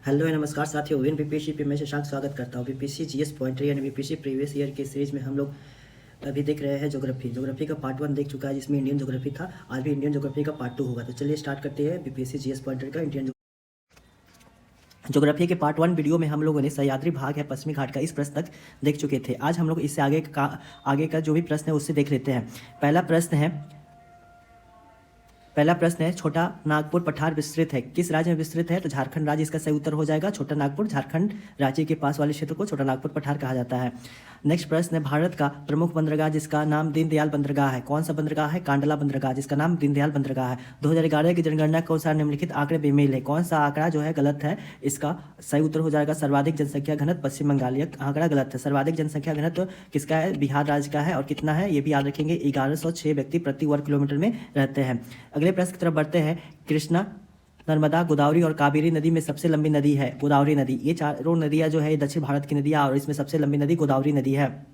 Hello नमस्कार साथियों, win BPSC पे मैं शशांक स्वागत करता हूँ। बीपीएससी जीएस पॉइंट्री यानी बीपीएससी प्रीवियस ईयर के सीरीज में हम लोग अभी देख रहे हैं ज्योग्राफी का पार्ट 1 देख चुका है, जिसमें इंडियन ज्योग्राफी था। आज भी इंडियन ज्योग्राफी का पार्ट 2 होगा। तो चलिए स्टार्ट करते हैं बीपीएससी जीएस पॉइंट्री का इंडियन ज्योग्राफी के पार्ट 1 वीडियो में हम लोगों ने सह्याद्री भाग है पश्चिमी घाट का इस प्रश्न तक देख चुके थे। आज हम लोग इससे आगे का जो भी प्रश्न है उससे देख लेते हैं। पहला प्रश्न है छोटा नागपुर पठार विस्तृत है, किस राज्य में विस्तृत है? तो झारखंड राज्य इसका सही उत्तर हो जाएगा। छोटा नागपुर झारखंड राज्य के पास वाले क्षेत्र को छोटा नागपुर पठार कहा जाता है। नेक्स्ट प्रश्न है भारत का प्रमुख बंदरगाह जिसका नाम दीनदयाल बंदरगाह है, कौन सा बंदरगाह है? कांडला बंदरगाह जिसका नाम दीनदयाल बंदरगाह है। 2011 की जनगणना के अनुसार निम्नलिखित आंकड़े बेमेल है, कौन सा आंकड़ा जो है गलत है? इसका सही उत्तर हो जाएगा सर्वाधिक जनसंख्या घनत्व पश्चिम बंगाल। यह आंकड़ा गलत है। सर्वाधिक जनसंख्या घनत्व किसका है? बिहार राज्य का है। और कितना है ये भी याद रखेंगे, 1106 व्यक्ति प्रति वर्ग किलोमीटर में रहते हैं। अगले प्रश्न की तरफ बढ़ते हैं। कृष्णा, नर्मदा, गोदावरी और कावेरी नदी में सबसे लंबी नदी है गोदावरी नदी। ये चारों नदियां जो है दक्षिण भारत की नदियां, और इसमें सबसे लंबी नदी गोदावरी नदी है।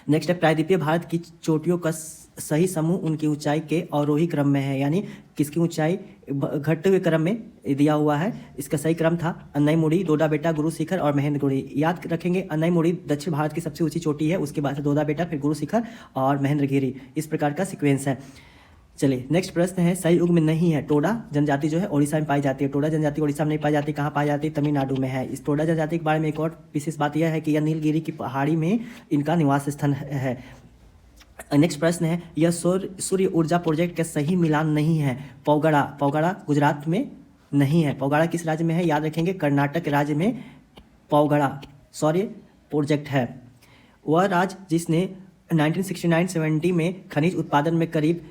नेक्स्ट है प्रायद्वीपीय भारत की चोटियों का सही समूह उनकी ऊंचाई के अवरोही क्रम में है, यानी किसकी ऊंचाई घटते हुए क्रम में दिया हुआ है। इसका सही क्रम था अन्नईमुड़ी, दोडा बेटा, गुरु शिखर और महेंद्रगिरी। याद रखेंगे अन्नईमुड़ी दक्षिण भारत की सबसे ऊंची चोटी है, उसके बाद दोडा बेटा, फिर गुरु शिखर और महेंद्रगिरी। इस प्रकार का सिक्वेंस है। चलिए नेक्स्ट प्रश्न है सही युग में नहीं है। टोडा जनजाति जो है ओडिशा में पाई जाती है। टोडा जनजाति ओडिशा में नहीं पाई जाती, कहाँ पाई जाती है? तमिलनाडु में है। इस टोडा जनजाति के बारे में एक और विशेष बात यह है कि यह नीलगिरी की पहाड़ी में इनका निवास स्थान है। नेक्स्ट प्रश्न है यह सूर्य ऊर्जा प्रोजेक्ट का सही मिलान नहीं है। पौगड़ा गुजरात में नहीं है। पौगड़ा किस राज्य में है? याद रखेंगे कर्नाटक राज्य में पौगड़ा सौर्य प्रोजेक्ट है। वह राज्य जिसने 1969-70 में खनिज उत्पादन में करीब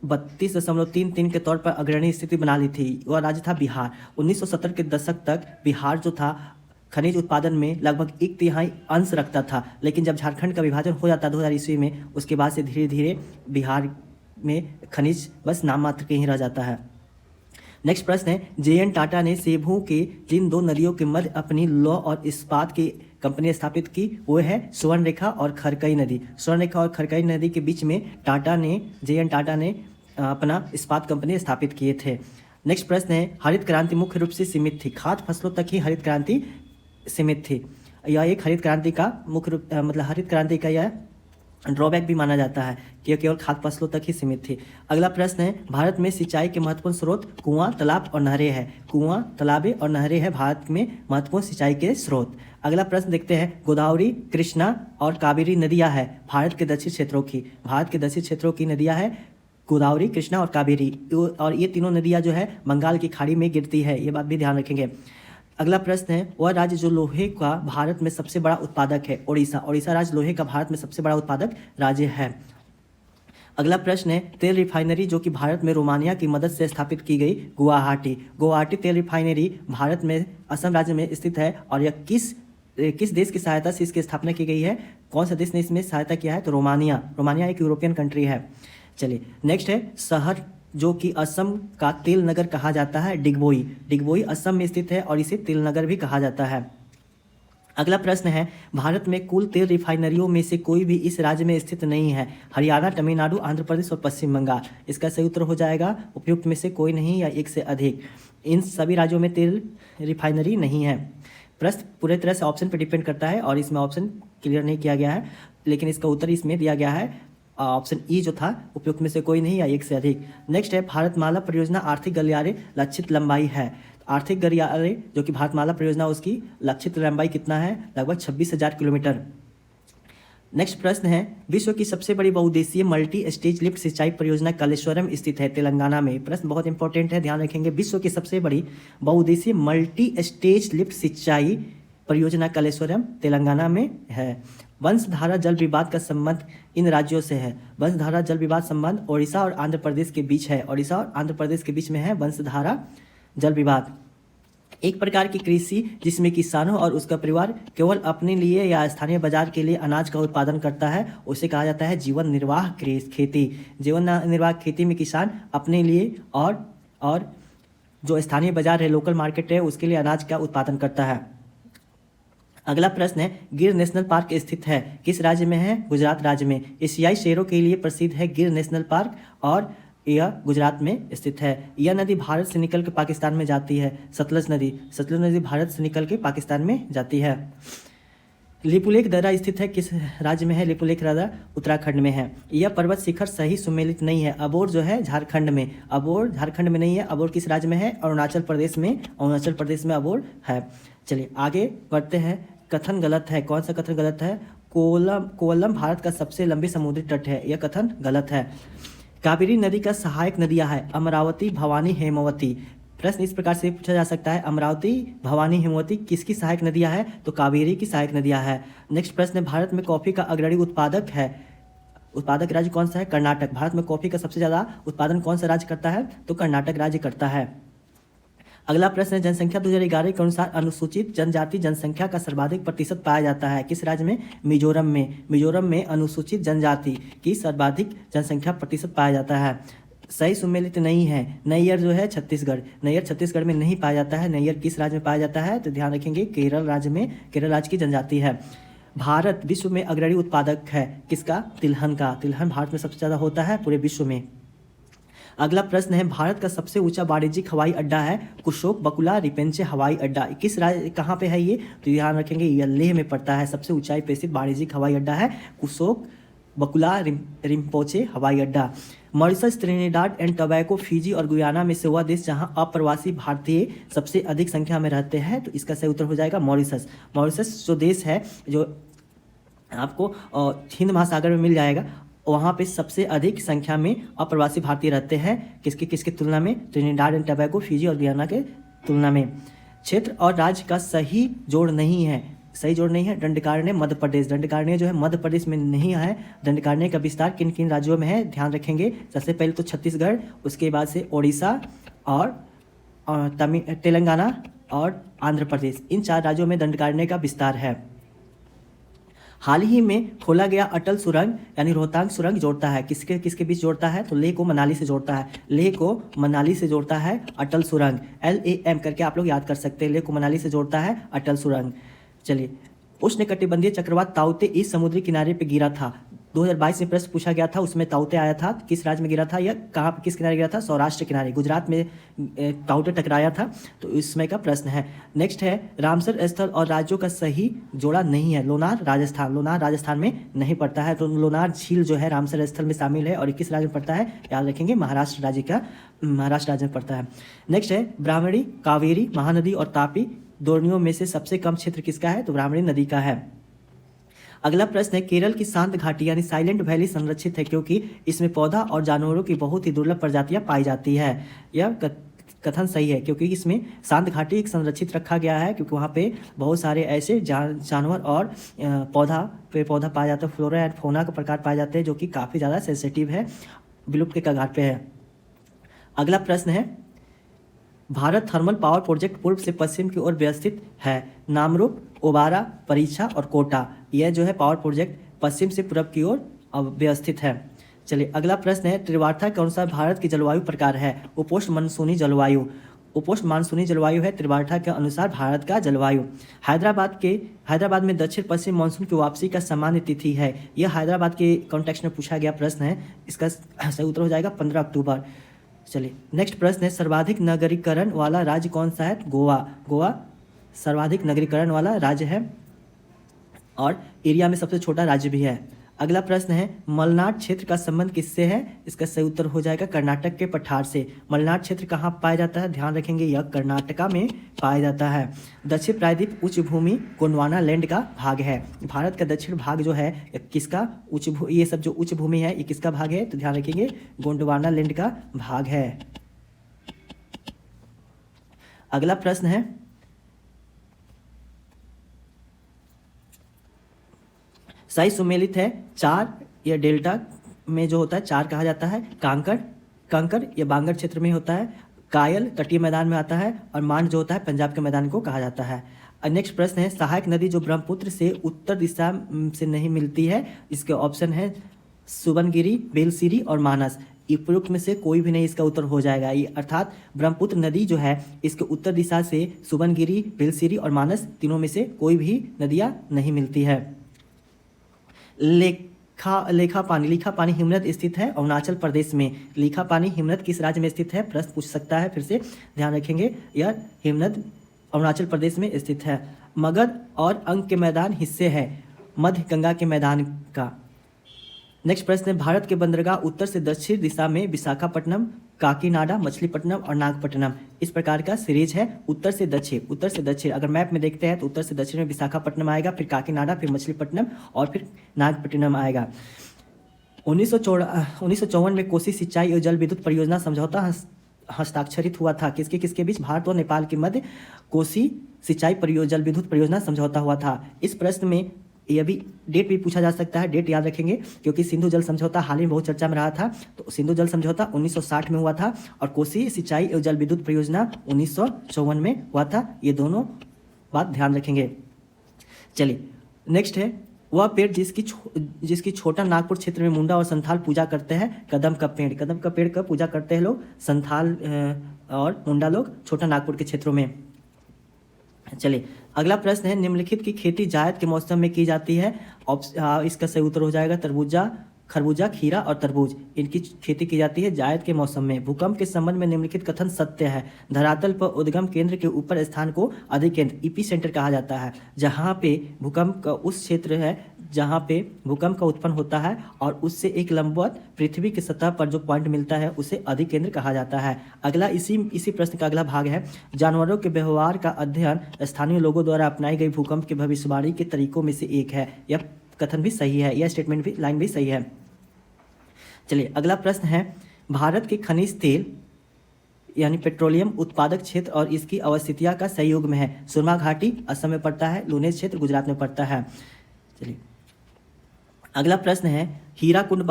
32.33 के तौर पर अग्रणी स्थिति बना ली थी, वह राज्य था बिहार। 1970 के दशक तक बिहार जो था खनिज उत्पादन में लगभग 1/3 अंश रखता था, लेकिन जब झारखंड का विभाजन हो जाता 2000 ईस्वी में, उसके बाद से धीरे धीरे बिहार में खनिज बस नाम मात्र के ही रह जाता है। नेक्स्ट प्रश्न है JN टाटा ने सेबू के जिन दो नदियों के मध्य अपनी लौह और इस्पात की कंपनी स्थापित की वो है स्वर्णरेखा और खरकई नदी। स्वर्णरेखा और खरकई नदी के बीच में JN टाटा ने अपना इस्पात कंपनी स्थापित किए थे। नेक्स्ट प्रश्न है हरित क्रांति मुख्य रूप से सीमित थी, खाद्य फसलों तक ही हरित क्रांति सीमित थी। यह एक हरित क्रांति का मुख्य रूप हरित क्रांति का यह ड्रॉबैक भी माना जाता है कि केवल खाद्य फसलों तक ही सीमित थी। अगला प्रश्न है भारत में सिंचाई के महत्वपूर्ण स्रोत कुआं, तालाब और नहरें हैं। कुआं, तालाबें और नहरें हैं भारत में महत्वपूर्ण सिंचाई के स्रोत। अगला प्रश्न देखते हैं गोदावरी, कृष्णा और कावेरी नदियां हैं भारत के दक्षिण क्षेत्रों की। भारत के दक्षिण क्षेत्रों की नदियां हैं गोदावरी, कृष्णा और कावेरी, और ये तीनों नदियां जो है बंगाल की खाड़ी में गिरती है, ये बात भी ध्यान रखेंगे। अगला प्रश्न है वह राज्य जो लोहे का भारत में सबसे बड़ा उत्पादक है। ओडिशा। ओडिशा राज्य लोहे का भारत में सबसे बड़ा उत्पादक राज्य है। अगला प्रश्न है तेल रिफाइनरी जो कि भारत में रोमानिया की मदद से स्थापित की गई। गुवाहाटी तेल रिफाइनरी भारत में असम राज्य में स्थित है, और यह किस देश की सहायता से इसकी स्थापना की गई है? कौन सा देश ने इसमें सहायता किया है? तो रोमानिया एक यूरोपियन कंट्री है। चलिए नेक्स्ट है शहर जो कि असम का तेल नगर कहा जाता है। डिगबोई असम में स्थित है और इसे तेल नगर भी कहा जाता है। अगला प्रश्न है भारत में कुल तेल रिफाइनरियों में से कोई भी इस राज्य में स्थित नहीं है। हरियाणा, तमिलनाडु, आंध्र प्रदेश और पश्चिम बंगाल। इसका सही उत्तर हो जाएगा उपयुक्त में से कोई नहीं या एक से अधिक। इन सभी राज्यों में तेल रिफाइनरी नहीं है। प्रश्न पूरे तरह से ऑप्शन पर डिपेंड करता है और इसमें ऑप्शन क्लियर नहीं किया गया है, लेकिन इसका उत्तर इसमें दिया गया है ऑप्शन ई जो था उपयुक्त में से कोई नहीं या एक से अधिक। नेक्स्ट है भारतमाला परियोजना आर्थिक गलियारे लक्षित लंबाई है। आर्थिक गलियारे जो कि भारतमाला परियोजना उसकी लक्षित लंबाई कितना है? लगभग 26,000 किलोमीटर। नेक्स्ट प्रश्न है विश्व की सबसे बड़ी बहुउद्देशीय मल्टी स्टेज लिफ्ट सिंचाई परियोजना कालेश्वरम स्थित है तेलंगाना में। प्रश्न बहुत इंपॉर्टेंट है, ध्यान रखेंगे। विश्व की सबसे बड़ी बहुउद्देशीय मल्टी स्टेज लिफ्ट सिंचाई परियोजना कालेश्वरम तेलंगाना में है। वंशधारा जल विवाद का संबंध इन राज्यों से है। वंशधारा जल विवाद संबंध ओडिशा और आंध्र प्रदेश के बीच है। ओडिशा और आंध्र प्रदेश के बीच में है वंशधारा जल विवाद। एक प्रकार की कृषि जिसमें किसानों और उसका परिवार केवल अपने लिए या स्थानीय बाजार के लिए अनाज का उत्पादन करता है, उसे कहा जाता है जीवन निर्वाह खेती। जीवन निर्वाह खेती में किसान अपने लिए और जो स्थानीय बाजार है, लोकल मार्केट है, उसके लिए अनाज का उत्पादन करता है। अगला प्रश्न है गिर नेशनल पार्क स्थित है किस राज्य में है? गुजरात राज्य में। एशियाई शेरों के लिए प्रसिद्ध है गिर नेशनल पार्क, और यह गुजरात में स्थित है। यह नदी भारत से निकल के पाकिस्तान में जाती है। सतलज नदी भारत से निकल के पाकिस्तान में जाती है। लिपुलेख दर्रा स्थित है किस राज्य में है? लिपुलेख दर्रा उत्तराखंड में है। यह पर्वत शिखर सही सुमेलित नहीं है। अबोर जो है झारखंड में, अबोर झारखंड में नहीं है। अबोर किस राज्य में है? अरुणाचल प्रदेश में, अरुणाचल प्रदेश में अबोर है। चलिए आगे बढ़ते हैं। कथन गलत है। कौन सा कथन गलत है? कोल्लम भारत का सबसे लंबी समुद्री तट है। यह कथन गलत है। कावेरी नदी का सहायक नदियां है अमरावती, भवानी, हेमवती। प्रश्न इस प्रकार से पूछा जा सकता है, अमरावती, भवानी, हेमवती किसकी सहायक नदियां है? तो कावेरी की सहायक नदियां है। नेक्स्ट प्रश्न है, भारत में कॉफी का अग्रणी उत्पादक राज्य कौन सा है? कर्नाटक। भारत में कॉफी का सबसे ज्यादा उत्पादन कौन सा राज्य करता है? तो कर्नाटक राज्य करता है। अगला प्रश्न है, जनसंख्या 2011 के अनुसार अनुसूचित जनजाति जनसंख्या का सर्वाधिक प्रतिशत पाया जाता है किस राज्य में? मिजोरम में। मिजोरम में अनुसूचित जनजाति की सर्वाधिक जनसंख्या प्रतिशत पाया जाता है। सही सुमेलित नहीं है। नैयर जो है छत्तीसगढ़, नैयर छत्तीसगढ़ में नहीं पाया जाता है। नैयर किस राज्य में पाया जाता है? तो ध्यान रखेंगे केरल राज्य में, केरल राज्य की जनजाति है। भारत विश्व में अग्रणी उत्पादक है किसका? तिलहन का। तिलहन भारत में सबसे ज्यादा होता है पूरे विश्व में। अगला प्रश्न है, भारत का सबसे ऊंचा वाणिज्यिक हवाई अड्डा है कुशोक बकुला रिपेंचे हवाई अड्डा। किस राज्य, कहाँ पे है ये? तो ध्यान रखेंगे यह लेह में पड़ता है। सबसे ऊंचाई पे स्थित वाणिज्यिक हवाई अड्डा है कुशोक बकुला रिम्पोचे हवाई अड्डा। मॉरिशस, त्रिनिडाद एंड टोबैगो, फिजी और गुयाना में से वह देश जहां अप्रवासी भारतीय सबसे अधिक संख्या में रहते हैं। तो इसका सही उत्तर हो जाएगा मॉरिशस। मॉरिशस जो देश है, जो आपको हिंद महासागर में मिल जाएगा, वहाँ पे सबसे अधिक संख्या में अप्रवासी भारतीय रहते हैं। किसके तुलना में? त्रिनिडाद एंड टोबैगो, फिजी और गुयाना के तुलना में। क्षेत्र और राज्य का सही जोड़ नहीं है। सही जोड़ नहीं है। दंडकारण्य मध्य प्रदेश, दंडकारण्य जो है मध्य प्रदेश में नहीं है। दंडकारण्य का विस्तार किन किन राज्यों में है? ध्यान रखेंगे। सबसे पहले तो छत्तीसगढ़, उसके बाद से ओडिशा और तेलंगाना और आंध्र प्रदेश, इन 4 राज्यों में दंडकारण्य का विस्तार है। हाल ही में खोला गया अटल सुरंग यानी रोहतांग सुरंग जोड़ता है किसके बीच जोड़ता है? तो लेह को मनाली से जोड़ता है। लेह को मनाली से जोड़ता है अटल सुरंग। LAM करके आप लोग याद कर सकते हैं। लेह को मनाली से जोड़ता है अटल सुरंग। चलिए, उष्णकटिबंधीय चक्रवात ताउते इस समुद्री किनारे पे गिरा था। 2022 में प्रश्न पूछा गया था, उसमें ताउते आया था। किस राज्य में गिरा था? यह कहाँ पे, किस किनारे गिरा था? सौराष्ट्र किनारे, गुजरात में ताउते टकराया था। तो इसमें का प्रश्न है। नेक्स्ट है, रामसर स्थल और राज्यों का सही जोड़ा नहीं है। लोनार राजस्थान, लोनार राजस्थान में नहीं पड़ता है। तो लोनार झील जो है रामसर स्थल में शामिल है और किस राज्य में पड़ता है? याद रखेंगे महाराष्ट्र राज्य में पड़ता है। नेक्स्ट है, ब्राह्मणी, कावेरी, महानदी और तापी दोनों में से सबसे कम क्षेत्र किसका है? तो ब्राह्मणी नदी का है। अगला प्रश्न है, केरल की शांत घाटी यानी साइलेंट वैली संरक्षित है क्योंकि इसमें पौधा और जानवरों की बहुत ही दुर्लभ प्रजातियां पाई जाती है। यह कथन सही है क्योंकि इसमें शांत घाटी संरक्षित रखा गया है क्योंकि वहाँ पे बहुत सारे ऐसे जानवर और पौधा पाया जाता है, फ्लोरा एंड फौना का प्रकार पाए जाते हैं जो कि काफ़ी ज़्यादा सेंसिटिव है, विलुप्त के कगार पे है। अगला प्रश्न है, भारत थर्मल पावर प्रोजेक्ट पूर्व से पश्चिम की ओर व्यवस्थित है। नामरूप, ओबारा, परीक्षा और कोटा, यह जो है पावर प्रोजेक्ट पश्चिम से पूर्व की ओर व्यवस्थित है। चलिए अगला प्रश्न है, त्रिवार्ता के अनुसार भारत की जलवायु प्रकार है। उपोष्ण मानसूनी जलवायु, उपोष्ण मानसूनी जलवायु है त्रिवार्ता के अनुसार भारत का जलवायु। हैदराबाद में दक्षिण पश्चिम मानसून की वापसी का सामान्य तिथि है। यह हैदराबाद के कॉन्टेक्स्ट में पूछा गया प्रश्न है। इसका सही उत्तर हो जाएगा 15 अक्टूबर। चलिए नेक्स्ट प्रश्न है, सर्वाधिक नगरीकरण वाला राज्य कौन सा है? गोवा। गोवा सर्वाधिक नगरीकरण वाला राज्य है और एरिया में सबसे छोटा राज्य भी है। अगला प्रश्न है, मलनाड क्षेत्र का संबंध किससे है? इसका सही उत्तर हो जाएगा कर्नाटक के पठार से। मलनाड क्षेत्र कहाँ पाया जाता है? ध्यान रखेंगे यह कर्नाटका में पाया जाता है। दक्षिण प्रायद्वीप उच्च भूमि गोंडवाना लैंड का भाग है। भारत का दक्षिण भाग जो है किसका ये सब जो उच्च भूमि है ये किसका भाग है? तो ध्यान रखेंगे गोंडवाना लैंड का भाग है। अगला प्रश्न है, सही सुमेलित है 4 या डेल्टा में जो होता है 4 कहा जाता है। कांकर या बांगर क्षेत्र में होता है। कायल तटीय मैदान में आता है और मांड जो होता है पंजाब के मैदान को कहा जाता है। नेक्स्ट प्रश्न है, सहायक नदी जो ब्रह्मपुत्र से उत्तर दिशा से नहीं मिलती है। इसके ऑप्शन है सुबनगिरी, बेलसिरी और मानस। उपयुक्त में से कोई भी नहीं इसका उत्तर हो जाएगा। ये अर्थात ब्रह्मपुत्र नदी जो है इसके उत्तर दिशा से सुबनगिरी, बेलसिरी और मानस तीनों में से कोई भी नदियाँ नहीं मिलती है। लीखा पानी हिमनद स्थित है अरुणाचल प्रदेश में। लीखा पानी हिमनद किस राज्य में स्थित है? प्रश्न पूछ सकता है, फिर से ध्यान रखेंगे। यह हिमनद अरुणाचल प्रदेश में स्थित है। मगध और अंक के मैदान हिस्से है मध्य गंगा के मैदान का। नेक्स्ट प्रश्न है, भारत के बंदरगाह उत्तर से दक्षिण दिशा में विशाखापट्टनम, काकीनाडा, मछलीपट्टनम और नागपट्टनम इस प्रकार का सीरीज है। उत्तर से दक्षिण अगर मैप में देखते हैं तो उत्तर से दक्षिण में विशाखापट्टनम आएगा, फिर काकीनाडा, फिर मछलीपट्टनम और फिर नागपट्टनम आएगा। 1954 में कोसी सिंचाई और जल विद्युत परियोजना समझौता हस्ताक्षरित हुआ था। किसके किसके बीच? भारत और नेपाल के मध्य कोसी सिंचाई जल विद्युत परियोजना समझौता हुआ था। इस प्रश्न में यह भी डेट भी पूछा जा सकता है, डेट याद रखेंगे क्योंकि सिंधु जल समझौता हाल ही में बहुत चर्चा में रहा था। तो सिंधु जल समझौता 1960 में हुआ था और कोसी सिंचाई एवं जल विद्युत परियोजना 1954 में हुआ था। ये दोनों बात ध्यान रखेंगे। चलिए नेक्स्ट है, वह पेड़ जिसकी छोटा नागपुर क्षेत्र में मुंडा और संथाल पूजा करते हैं। कदम का पेड़ का पूजा करते हैं लोग, संथाल और मुंडा लोग छोटा नागपुर के क्षेत्रों में। चलिए अगला प्रश्न है, निम्नलिखित की खेती जायद के मौसम में की जाती है। इसका सही उत्तर हो जाएगा तरबूजा, खरबूजा, खीरा और तरबूज, इनकी खेती की जाती है जायद के मौसम में। भूकंप के संबंध में निम्नलिखित कथन सत्य है। धरातल पर उद्गम केंद्र के ऊपर स्थान को अधिकेंद्र ईपी सेंटर कहा जाता है। जहाँ पे भूकंप का उस क्षेत्र है जहाँ पे भूकंप का उत्पन्न होता है और उससे एक लंबवत पृथ्वी की सतह पर जो पॉइंट मिलता है उसे अधिकेंद्र कहा जाता है। अगला इसी प्रश्न का अगला भाग है, जानवरों के व्यवहार का अध्ययन स्थानीय लोगों द्वारा अपनाई गई भूकंप की भविष्यवाणी के तरीकों में से एक है। यह कथन भी सही है, यह स्टेटमेंट भी लाइन भी सही है। चलिए अगला प्रश्न है, भारत के खनिज तेल यानी पेट्रोलियम उत्पादक क्षेत्र और इसकी अवस्थितियाँ का सहयोग में है। सुरमा घाटी असम में पड़ता है, लूनेज क्षेत्र गुजरात में पड़ता है। चलिए अगला प्रश्न है, हीराकुंड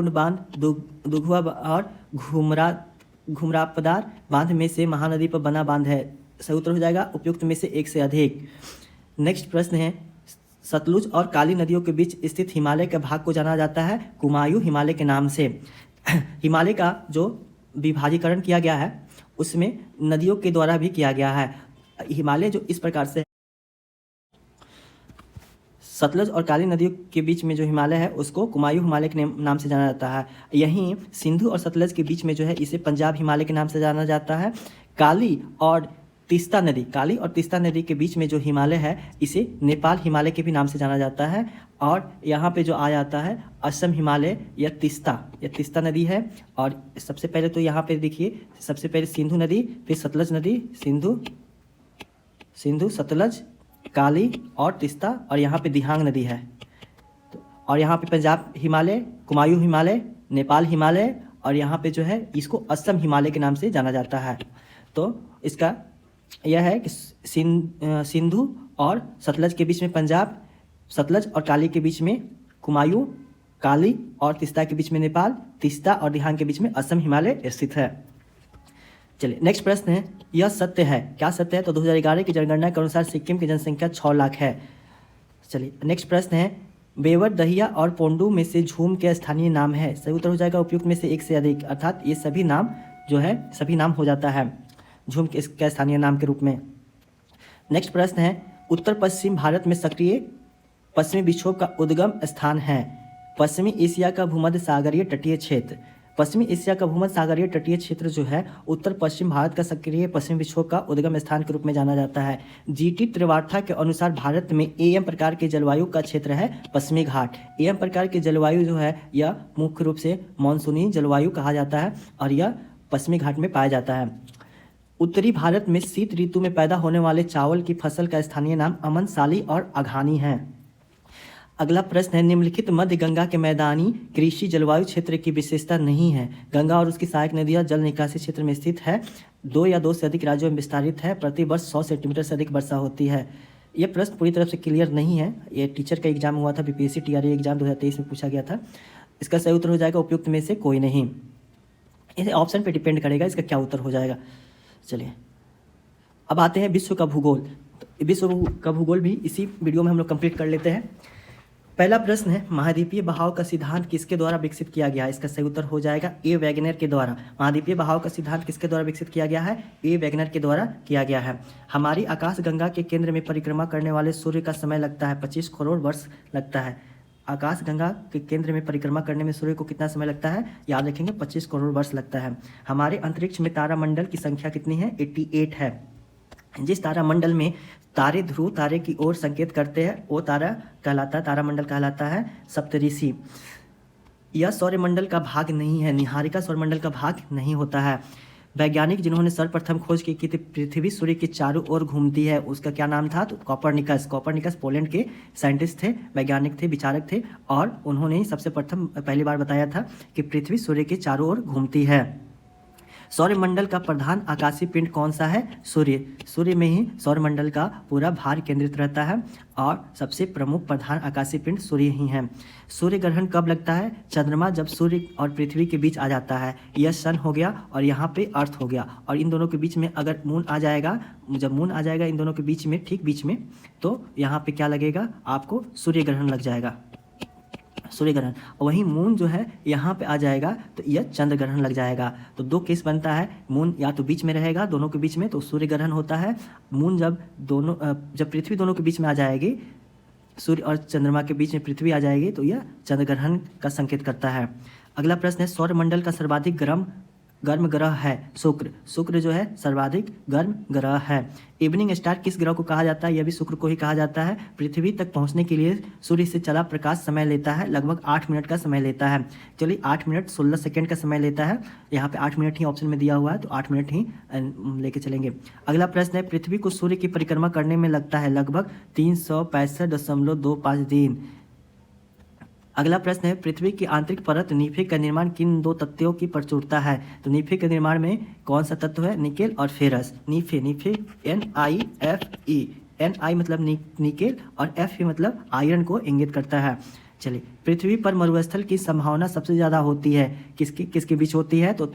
बांध दुधवा और घुमरापदार बांध में से महानदी पर बना बांध है। सही उत्तर हो जाएगा उपयुक्त में से एक से अधिक। नेक्स्ट प्रश्न है, सतलुज और काली नदियों के बीच स्थित हिमालय के भाग को जाना जाता है कुमायूं हिमालय के नाम से। हिमालय का जो विभाजीकरण किया गया है उसमें नदियों के द्वारा भी किया गया है। हिमालय जो इस प्रकार से सतलज और काली नदियों के बीच में जो हिमालय है उसको कुमायूं हिमालय के नाम से जाना जाता है। यहीं सिंधु और सतलज के बीच में जो है इसे पंजाब हिमालय के नाम से जाना जाता है। काली और तीस्ता नदी के बीच में जो हिमालय है इसे नेपाल हिमालय के भी नाम से जाना जाता है। और यहाँ पे जो आ जाता है असम हिमालय या तीस्ता नदी है। और सबसे पहले तो यहाँ पे देखिए, सबसे पहले सिंधु नदी, फिर सतलज नदी, सिंधु सतलज, काली और तीस्ता, और यहाँ पे दिहांग नदी है। और यहाँ पे पंजाब हिमालय, कुमायूं हिमालय, नेपाल हिमालय, और यहाँ पे जो है इसको असम हिमालय के नाम से जाना जाता है। तो इसका यह है कि सिंधु और सतलज के बीच में पंजाब, सतलज और काली के बीच में कुमायूं, काली और तीस्ता के बीच में नेपाल, तीस्ता और दिहांग के बीच में असम हिमालय स्थित है। चलिए नेक्स्ट प्रश्न है, यह सत्य है। क्या सत्य है? तो 2011 की जनगणना के अनुसार सिक्किम की जनसंख्या 6 लाख है। चलिए नेक्स्ट प्रश्न है, बेवर, दहिया और पोंडू में से झूम के स्थानीय नाम है। सही उत्तर हो जाएगा उपयुक्त में से एक से अधिक, अर्थात ये सभी नाम जो है सभी नाम हो जाता है झूम के स्थानीय नाम के रूप में। नेक्स्ट प्रश्न है, उत्तर पश्चिम भारत में सक्रिय पश्चिमी विक्षोभ का उद्गम स्थान है। पश्चिमी एशिया का भूमध्य सागरीय तटीय क्षेत्र। पश्चिमी एशिया का भूमध्य सागरीय तटीय क्षेत्र जो है उत्तर पश्चिम भारत का सक्रिय पश्चिमी विक्षोभ का उद्गम स्थान के रूप में जाना जाता है। जीटी त्रिवार्था के अनुसार भारत में एम प्रकार के जलवायु का क्षेत्र है पश्चिमी घाट। एम प्रकार की जलवायु जो है यह मुख्य रूप से मानसूनी जलवायु कहा जाता है और यह पश्चिमी घाट में पाया जाता है। उत्तरी भारत में शीत ऋतु में पैदा होने वाले चावल की फसल का स्थानीय नाम अमन, साली और अघानी है। अगला प्रश्न है, निम्नलिखित मध्य गंगा के मैदानी कृषि जलवायु क्षेत्र की विशेषता नहीं है। गंगा और उसकी सहायक नदियां जल निकासी क्षेत्र में स्थित है, 2 या 2 से अधिक राज्यों में विस्तारित है, प्रति वर्ष 100 सेंटीमीटर से अधिक वर्षा होती है। यह प्रश्न पूरी तरफ से क्लियर नहीं है। ये टीचर का एग्जाम हुआ था, बीपीएससी टीआरई एग्जाम 2023 में पूछा गया था। इसका सही उत्तर हो जाएगा उपयुक्त में से कोई नहीं। इसे ऑप्शन पर डिपेंड करेगा इसका क्या उत्तर हो जाएगा। चलिए अब आते हैं विश्व का भूगोल। तो विश्व का भूगोल भी इसी वीडियो में हम लोग कंप्लीट कर लेते हैं। पहला प्रश्न है, महाद्वीपीय बहाव का सिद्धांत किसके द्वारा विकसित किया गया है? इसका सही उत्तर हो जाएगा ए वैगनर के द्वारा। महाद्वीपीय बहाव का सिद्धांत किसके द्वारा विकसित किया गया है? ए वैगनर के द्वारा किया गया है। हमारी आकाश गंगा के केंद्र में परिक्रमा करने वाले सूर्य का समय लगता है 25 करोड़ वर्ष लगता है। आकाशगंगा के केंद्र में परिक्रमा करने में सूर्य को कितना समय लगता है? याद रखेंगे 25 करोड़ वर्ष लगता है। हमारे अंतरिक्ष में तारामंडल की संख्या कितनी है? 88 है। जिस तारामंडल में तारे ध्रुव तारे की ओर संकेत करते हैं वो तारामंडल कहलाता है सप्तऋषि। यह सौरमंडल का भाग नहीं है, निहारिका सौरमंडल का भाग नहीं होता है। वैज्ञानिक जिन्होंने सर्वप्रथम खोज की कि पृथ्वी सूर्य के चारों ओर घूमती है, उसका क्या नाम था? तो कॉपरनिकस पोलैंड के साइंटिस्ट थे, वैज्ञानिक थे, विचारक थे, और उन्होंने ही सबसे प्रथम पहली बार बताया था कि पृथ्वी सूर्य के चारों ओर घूमती है। सौरमंडल का प्रधान आकाशीय पिंड कौन सा है? सूर्य में ही सौरमंडल का पूरा भार केंद्रित रहता है और सबसे प्रमुख प्रधान आकाशीय पिंड सूर्य ही है। सूर्य ग्रहण कब लगता है? चंद्रमा जब सूर्य और पृथ्वी के बीच आ जाता है। यह सन हो गया और यहाँ पे अर्थ हो गया, और इन दोनों के बीच में अगर मून आ जाएगा, जब मून आ जाएगा इन दोनों के बीच में, ठीक बीच में, तो यहाँ पे क्या लगेगा? आपको सूर्य ग्रहण लग जाएगा, सूर्य ग्रहण। वहीं मून जो है यहाँ पे आ जाएगा तो यह चंद्र ग्रहण लग जाएगा। तो दो केस बनता है, मून या तो बीच में रहेगा दोनों के बीच में तो सूर्य ग्रहण होता है। मून जब पृथ्वी दोनों के बीच में आ जाएगी, सूर्य और चंद्रमा के बीच में पृथ्वी आ जाएगी तो यह चंद्र ग्रहण का संकेत करता है। अगला प्रश्न है, सौरमंडल का सर्वाधिक गर्म ग्रह है शुक्र जो है सर्वाधिक गर्म ग्रह है। इवनिंग स्टार किस ग्रह को कहा जाता है? यह भी शुक्र को ही कहा जाता है। पृथ्वी तक पहुंचने के लिए सूर्य से चला प्रकाश समय लेता है, लगभग 8 मिनट का समय लेता है। चलिए 8 मिनट 16 सेकेंड का समय लेता है, यहाँ पे 8 मिनट ही ऑप्शन में दिया हुआ है तो 8 मिनट ही लेके चलेंगे। अगला प्रश्न है, पृथ्वी को सूर्य की परिक्रमा करने में लगता है लगभग 365.25 दिन। अगला प्रश्न है, पृथ्वी की आंतरिक परत नीफे का निर्माण किन दो तत्वों की प्रचुरता है? तो नीफे के निर्माण में कौन सा तत्व है? निकेल और फेरस। नीफे NiFe, Ni मतलब निकेल और Fe मतलब आयरन को इंगित करता है। चलिए, पृथ्वी पर मरुस्थल की संभावना सबसे ज़्यादा होती है किसके बीच होती है? तो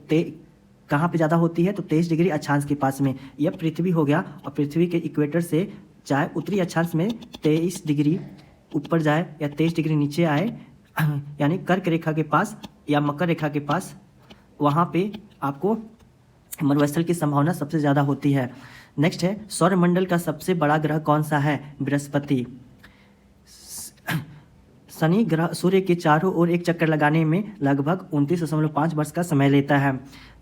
कहाँ पे ज़्यादा होती है? तो 23 डिग्री अक्षांश के पास में। यह पृथ्वी हो गया, और पृथ्वी के इक्वेटर से चाहे उत्तरी अक्षांश में 23 डिग्री ऊपर जाए या 23 डिग्री नीचे आए, यानी कर्क रेखा के पास या मकर रेखा के पास, वहाँ पे आपको मरुस्थल की संभावना सबसे ज़्यादा होती है। नेक्स्ट है, सौरमंडल का सबसे बड़ा ग्रह कौन सा है? बृहस्पति। शनि ग्रह सूर्य के चारों ओर एक चक्कर लगाने में लगभग 29.5 वर्ष का समय लेता है।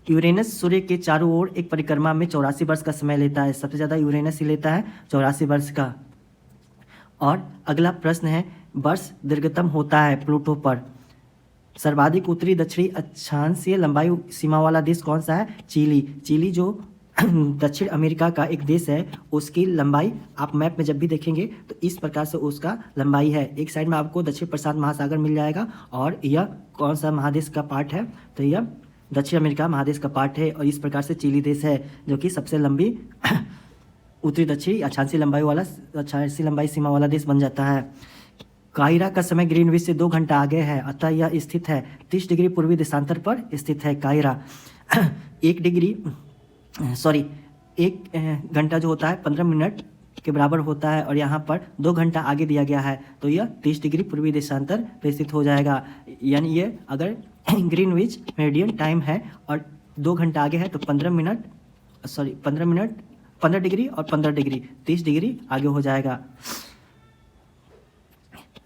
यूरेनस सूर्य के चारों ओर एक परिक्रमा में 84 वर्ष का समय लेता है। सबसे ज़्यादा यूरेनस ही लेता है 84 वर्ष का। और अगला प्रश्न है, वर्ष दीर्घतम होता है प्लूटो पर। सर्वाधिक उत्तरी दक्षिणी अक्षांशीय लंबाई सीमा वाला देश कौन सा है? चिली जो दक्षिण अमेरिका का एक देश है, उसकी लंबाई आप मैप में जब भी देखेंगे तो इस प्रकार से उसका लंबाई है। एक साइड में आपको दक्षिण प्रशांत महासागर मिल जाएगा, और यह कौन सा महादेश का पार्ट है? तो यह दक्षिण अमेरिका महादेश का पार्ट है, और इस प्रकार से चिली देश है जो कि सबसे लंबी उत्तरी दक्षिणी अक्षांशीय लंबाई सीमा वाला देश बन जाता है। कायरा का समय ग्रीनविच से 2 घंटा आगे है, अतः यह स्थित है 30 डिग्री पूर्वी देशांतर पर स्थित है कायरा। 1 घंटा जो होता है 15 मिनट के बराबर होता है, और यहाँ पर 2 घंटा आगे दिया गया है तो यह 30 डिग्री पूर्वी देशांतर पर स्थित हो जाएगा। यानी ये अगर ग्रीनविच मेरिडियन टाइम है और 2 घंटा आगे है तो 15 डिग्री और 15 डिग्री 30 डिग्री आगे हो जाएगा।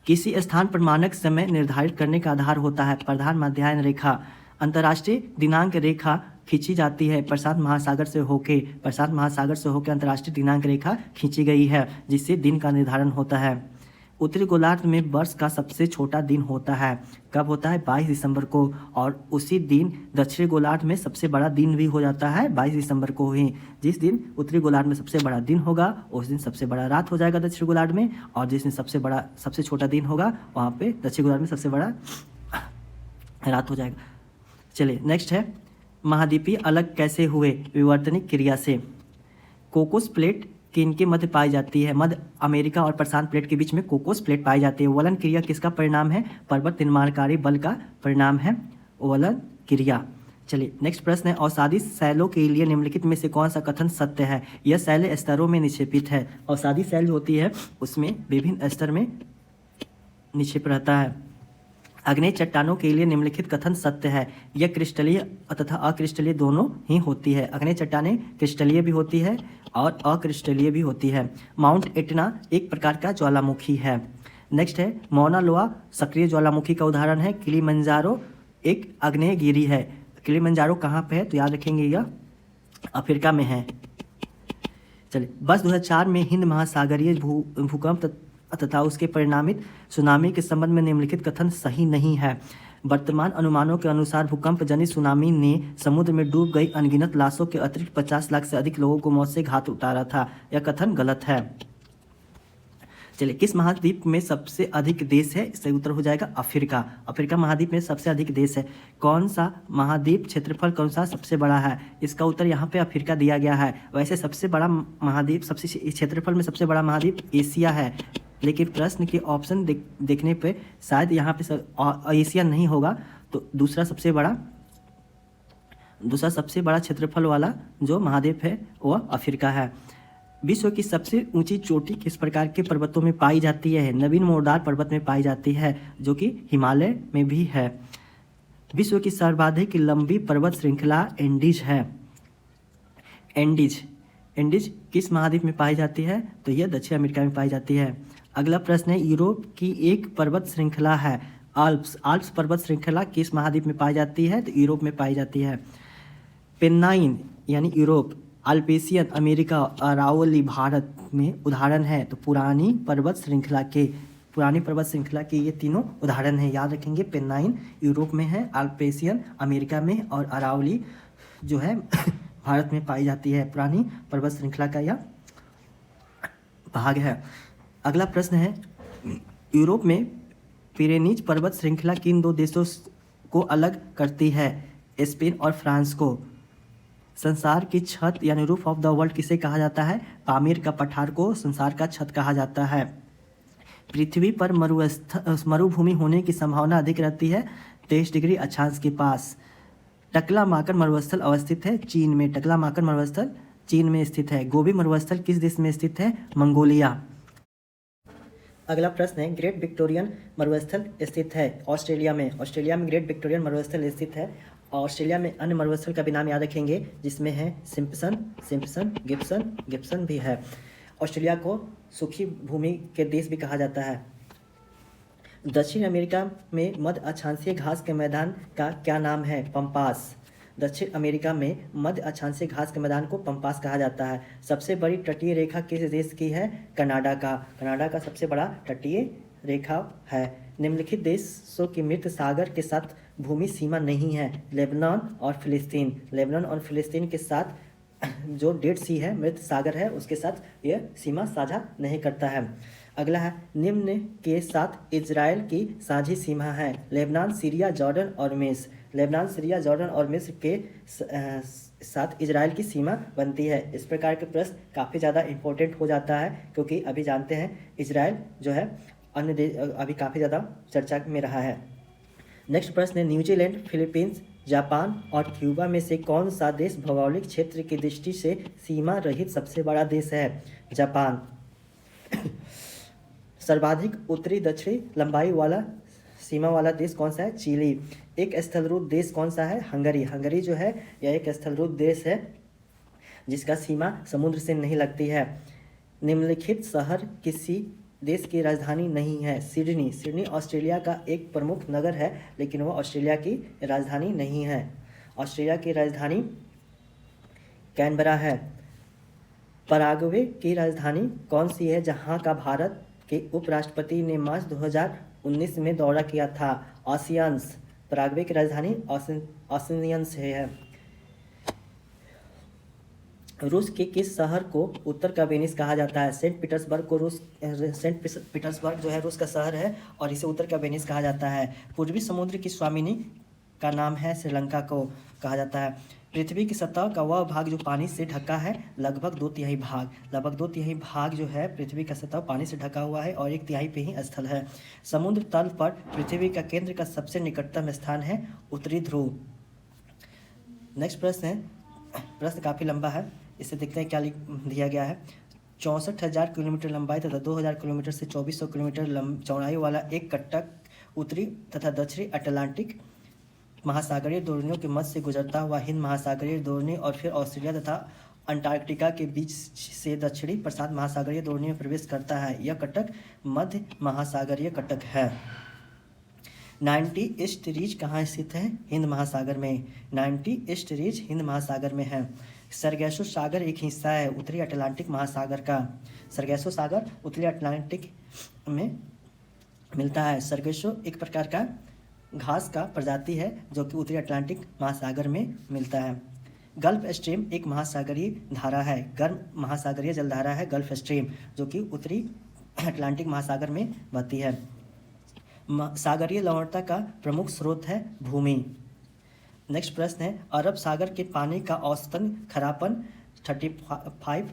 किसी स्थान पर मानक समय निर्धारित करने का आधार होता है प्रधान मध्याह्न रेखा। अंतर्राष्ट्रीय दिनांक रेखा खींची जाती है प्रशांत महासागर से होके अंतर्राष्ट्रीय दिनांक रेखा खींची गई है, जिससे दिन का निर्धारण होता है। उत्तरी गोलार्ध में वर्ष का सबसे छोटा दिन होता है, कब होता है? 22 दिसंबर को, और उसी दिन दक्षिणी गोलार्ध में सबसे बड़ा दिन भी हो जाता है 22 दिसंबर को ही। जिस दिन उत्तरी गोलार्ध में सबसे बड़ा दिन होगा उस दिन सबसे बड़ा रात हो जाएगा दक्षिणी गोलार्ध में, और जिस दिन सबसे छोटा दिन होगा वहाँ पे दक्षिणी गोलार्ध में सबसे बड़ा रात हो जाएगा। चलिए नेक्स्ट है, महाद्वीपीय अलग कैसे हुए? विवर्तनिक क्रिया से। कोकोस प्लेट किनके मध्य पाई जाती है? मध्य अमेरिका और प्रशांत प्लेट के बीच में कोकोस प्लेट पाई जाती है। वलन क्रिया किसका परिणाम है? पर्वत निर्माणकारी बल का परिणाम है वलन क्रिया। चलिए नेक्स्ट प्रश्न है, औषधि शैलों के लिए निम्नलिखित में से कौन सा कथन सत्य है? यह शैल स्तरों में निक्षेपित है। औषधि शैल जो होती है उसमें विभिन्न स्तर में निक्षेप रहता है। आग्नेय चट्टानों के लिए निम्नलिखित कथन सत्य है। यह क्रिस्टलीय तथा अक्रिस्टलीय दोनों ही होती है। आग्नेय चट्टानें क्रिस्टलीय भी होती है और अक्रिस्टलीय भी होती है। माउंट एटना एक प्रकार का ज्वालामुखी है। नेक्स्ट है मौना लोआ सक्रिय ज्वालामुखी का उदाहरण है। किलिमंजारो एक आग्नेयगिरी है। किलिमंजारो कहाँ पे है तो याद रखेंगे यह अफ्रीका में है। चलिए, वर्ष 2004 में हिंद महासागरीय भूकंप तथा उसके परिणामित सुनामी के संबंध में निम्नलिखित कथन सही नहीं है। वर्तमान अनुमानों के अनुसार भूकंप जनित सुनामी ने समुद्र में डूब गई अनगिनत लाशों के अतिरिक्त 50 लाख से अधिक लोगों को मौत से घात उतारा था। यह कथन गलत है। चलिए, किस महाद्वीप में सबसे अधिक देश है? इसका उत्तर हो जाएगा अफ्रीका। अफ्रीका महाद्वीप में सबसे अधिक देश है। कौन सा महाद्वीप क्षेत्रफल कौन सा सबसे बड़ा है? इसका उत्तर यहाँ पे अफ्रीका दिया गया है। वैसे सबसे बड़ा महाद्वीप, सबसे क्षेत्रफल में सबसे बड़ा महाद्वीप एशिया है, लेकिन प्रश्न के ऑप्शन देखने पे शायद यहाँ पे एशिया नहीं होगा, तो दूसरा सबसे बड़ा क्षेत्रफल वाला जो महाद्वीप है वह अफ्रीका है। विश्व की सबसे ऊंची चोटी किस प्रकार के पर्वतों में पाई जाती है? नवीन मोरदार पर्वत में पाई जाती है, जो कि हिमालय में भी है। विश्व की सर्वाधिक लंबी पर्वत श्रृंखला एंडीज है। एंडीज किस महाद्वीप में पाई जाती है? तो यह दक्षिण अमेरिका में पाई जाती है। अगला प्रश्न है, यूरोप की एक पर्वत श्रृंखला है आल्प्स पर्वत श्रृंखला किस महाद्वीप में पाई जाती है? तो यूरोप में पाई जाती है। पेन्नाइन यानी Europe, Appalachian America, Aravalli Bharat में उदाहरण है। तो पुरानी पर्वत श्रृंखला के ये तीनों उदाहरण हैं, याद रखेंगे। पेन्नाइन यूरोप में है, अल्पेशियन अमेरिका में, और अरावली जो है भारत में पाई जाती है। पुरानी पर्वत श्रृंखला का यह भाग है। अगला प्रश्न है, यूरोप में पिरेनीज पर्वत श्रृंखला किन दो देशों को अलग करती है? स्पेन और फ्रांस को। संसार की छत यानी रूफ ऑफ द वर्ल्ड किसे कहा जाता है? पामीर का पठार को संसार का छत कहा जाता है। पृथ्वी पर मरुभूमि होने की संभावना अधिक रहती है 23 डिग्री अक्षांश के पास। टकलामाकन मरुस्थल अवस्थित है चीन में। टकलामाकन मरुस्थल चीन में स्थित है। गोबी मरुस्थल किस देश में स्थित है? मंगोलिया। अगला प्रश्न है, ग्रेट विक्टोरियन मरुस्थल स्थित है ऑस्ट्रेलिया में। ऑस्ट्रेलिया में ग्रेट विक्टोरियन मरुस्थल स्थित है। ऑस्ट्रेलिया में अन्य मरुस्थल का भी नाम याद रखेंगे, जिसमें है सिम्पसन, गिब्सन भी है। ऑस्ट्रेलिया को सूखी भूमि के देश भी कहा जाता है। दक्षिण अमेरिका में मध्य अक्षांशीय घास के मैदान का क्या नाम है? पंपास। दक्षिण अमेरिका में मध्य अक्षांशीय घास के मैदान को पंपास कहा जाता है। सबसे बड़ी तटीय रेखा किस देश की है? कनाडा का सबसे बड़ा तटीय रेखा है। निम्नलिखित देशों की मृत सागर के साथ भूमि सीमा नहीं है? लेबनान और फिलिस्तीन के साथ जो डेड सी है, मृत सागर है, उसके साथ यह सीमा साझा नहीं करता है। अगला है, निम्न के साथ इजराइल की साझी सीमा है? लेबनान, सीरिया, जॉर्डन और मिस्र के साथ इजराइल की सीमा बनती है। इस प्रकार के प्रश्न काफ़ी ज़्यादा इम्पोर्टेंट हो जाता है, क्योंकि अभी जानते हैं इजराइल जो है अन्य देश अभी काफ़ी ज़्यादा चर्चा में रहा है। नेक्स्ट प्रश्न है, न्यूजीलैंड, फिलीपींस, जापान और क्यूबा में से कौन सा देश भौगोलिक क्षेत्र की दृष्टि से सीमा रहित सबसे बड़ा देश है? जापान। सर्वाधिक उत्तरी दक्षिणी लंबाई वाला सीमा वाला देश कौन सा है? चिली। एक स्थलरूप देश कौन सा है? हंगरी जो है यह एक स्थलरूप देश है जिसका सीमा समुद्र से नहीं लगती है। निम्नलिखित शहर किसी देश की राजधानी नहीं है? सिडनी ऑस्ट्रेलिया का एक प्रमुख नगर है, लेकिन वह ऑस्ट्रेलिया की राजधानी नहीं है। ऑस्ट्रेलिया की राजधानी कैनबरा है। पराग्वे की राजधानी कौन सी है, जहां का भारत के उपराष्ट्रपति ने मार्च 2019 में दौरा किया था? ओशियंस। पराग्वे की राजधानी ओशियंस है। रूस के किस शहर को उत्तर का वेनिस कहा जाता है? सेंट पीटर्सबर्ग जो है रूस का शहर है, और इसे उत्तर का वेनिस कहा जाता है। पूर्वी समुद्र की स्वामिनी का नाम है? श्रीलंका को कहा जाता है। पृथ्वी की सतह का वह भाग जो पानी से ढका है, लगभग 2/3 भाग जो है पृथ्वी का सतह पानी से ढका हुआ है, और 1/3 पे ही स्थल है। समुद्र तल पर पृथ्वी का केंद्र का सबसे निकटतम स्थान है उत्तरी ध्रुव। नेक्स्ट प्रश्न है, प्रश्न काफ़ी लंबा है, इसे देखते हैं क्या दिया गया है। 64,000 किलोमीटर लंबाई तथा 2,000 किलोमीटर से 2,400 किलोमीटर चौड़ाई वाला एक कटक उत्तरी तथा दक्षिणी अटलांटिक महासागरीय डोरनियों के मध्य से गुजरता हुआ हिंद महासागरीय डोरनी और फिर ऑस्ट्रेलिया तथा अंटार्कटिका के बीच से दक्षिणी प्रशांत महासागरीय द्रोणी में प्रवेश करता है। यह कटक मध्य महासागरीय कटक है। 90 ईस्ट रीज कहाँ स्थित है? हिंद महासागर में। 90 ईस्ट रीज हिंद महासागर में है। सरगैसो सागर एक हिस्सा है उत्तरी अटलांटिक महासागर का। सरगैसो सागर उत्तरी अटलांटिक में मिलता है। सरगैसो एक प्रकार का घास का प्रजाति है जो कि उत्तरी अटलांटिक महासागर में मिलता है। गल्फ स्ट्रीम एक महासागरीय धारा है। गर्म महासागरीय जलधारा है गल्फ स्ट्रीम, जो कि उत्तरी अटलांटिक महासागर में बहती है। सागरीय लवणता का प्रमुख स्रोत है भूमि। नेक्स्ट प्रश्न है, अरब सागर के पानी का औसतन खरापन 35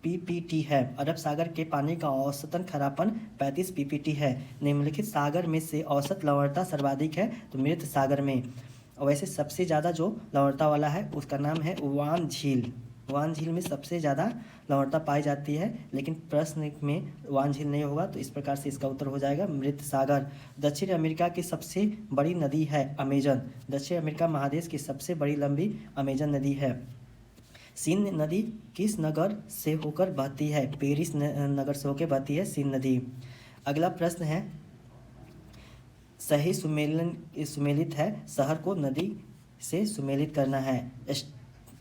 पीपीटी है। अरब सागर के पानी का औसतन खरापन 35 पीपीटी है। निम्नलिखित सागर में से औसत लवणता सर्वाधिक है तो मृत सागर में। वैसे सबसे ज़्यादा जो लवणता वाला है उसका नाम है वान झील। वान झील में सबसे ज़्यादा लवणता पाई जाती है, लेकिन प्रश्न में वान झील नहीं होगा, तो इस प्रकार से इसका उत्तर हो जाएगा मृत सागर। दक्षिण अमेरिका की सबसे बड़ी नदी है अमेजन। दक्षिण अमेरिका महादेश की सबसे बड़ी लंबी अमेजन नदी है। सिंध नदी किस नगर से होकर बहती है? पेरिस नगर से होकर बहती है सिंध नदी। अगला प्रश्न है, सही सुमेलित है, शहर को नदी से सुमेलित करना है।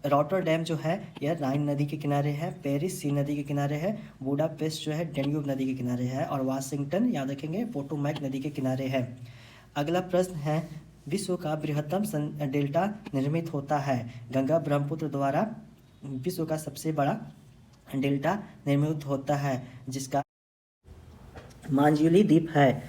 रॉटरडैम जो है यह राइन नदी के किनारे है। पेरिस सी नदी के किनारे है। बुडापेस्ट जो है डेन्यूब नदी के किनारे है। और वाशिंगटन याद रखेंगे पोटोमैक नदी के किनारे है। अगला प्रश्न है, विश्व का बृहत्तम डेल्टा निर्मित होता है। गंगा ब्रह्मपुत्र द्वारा विश्व का सबसे बड़ा डेल्टा निर्मित होता है, जिसका मांजुली द्वीप है।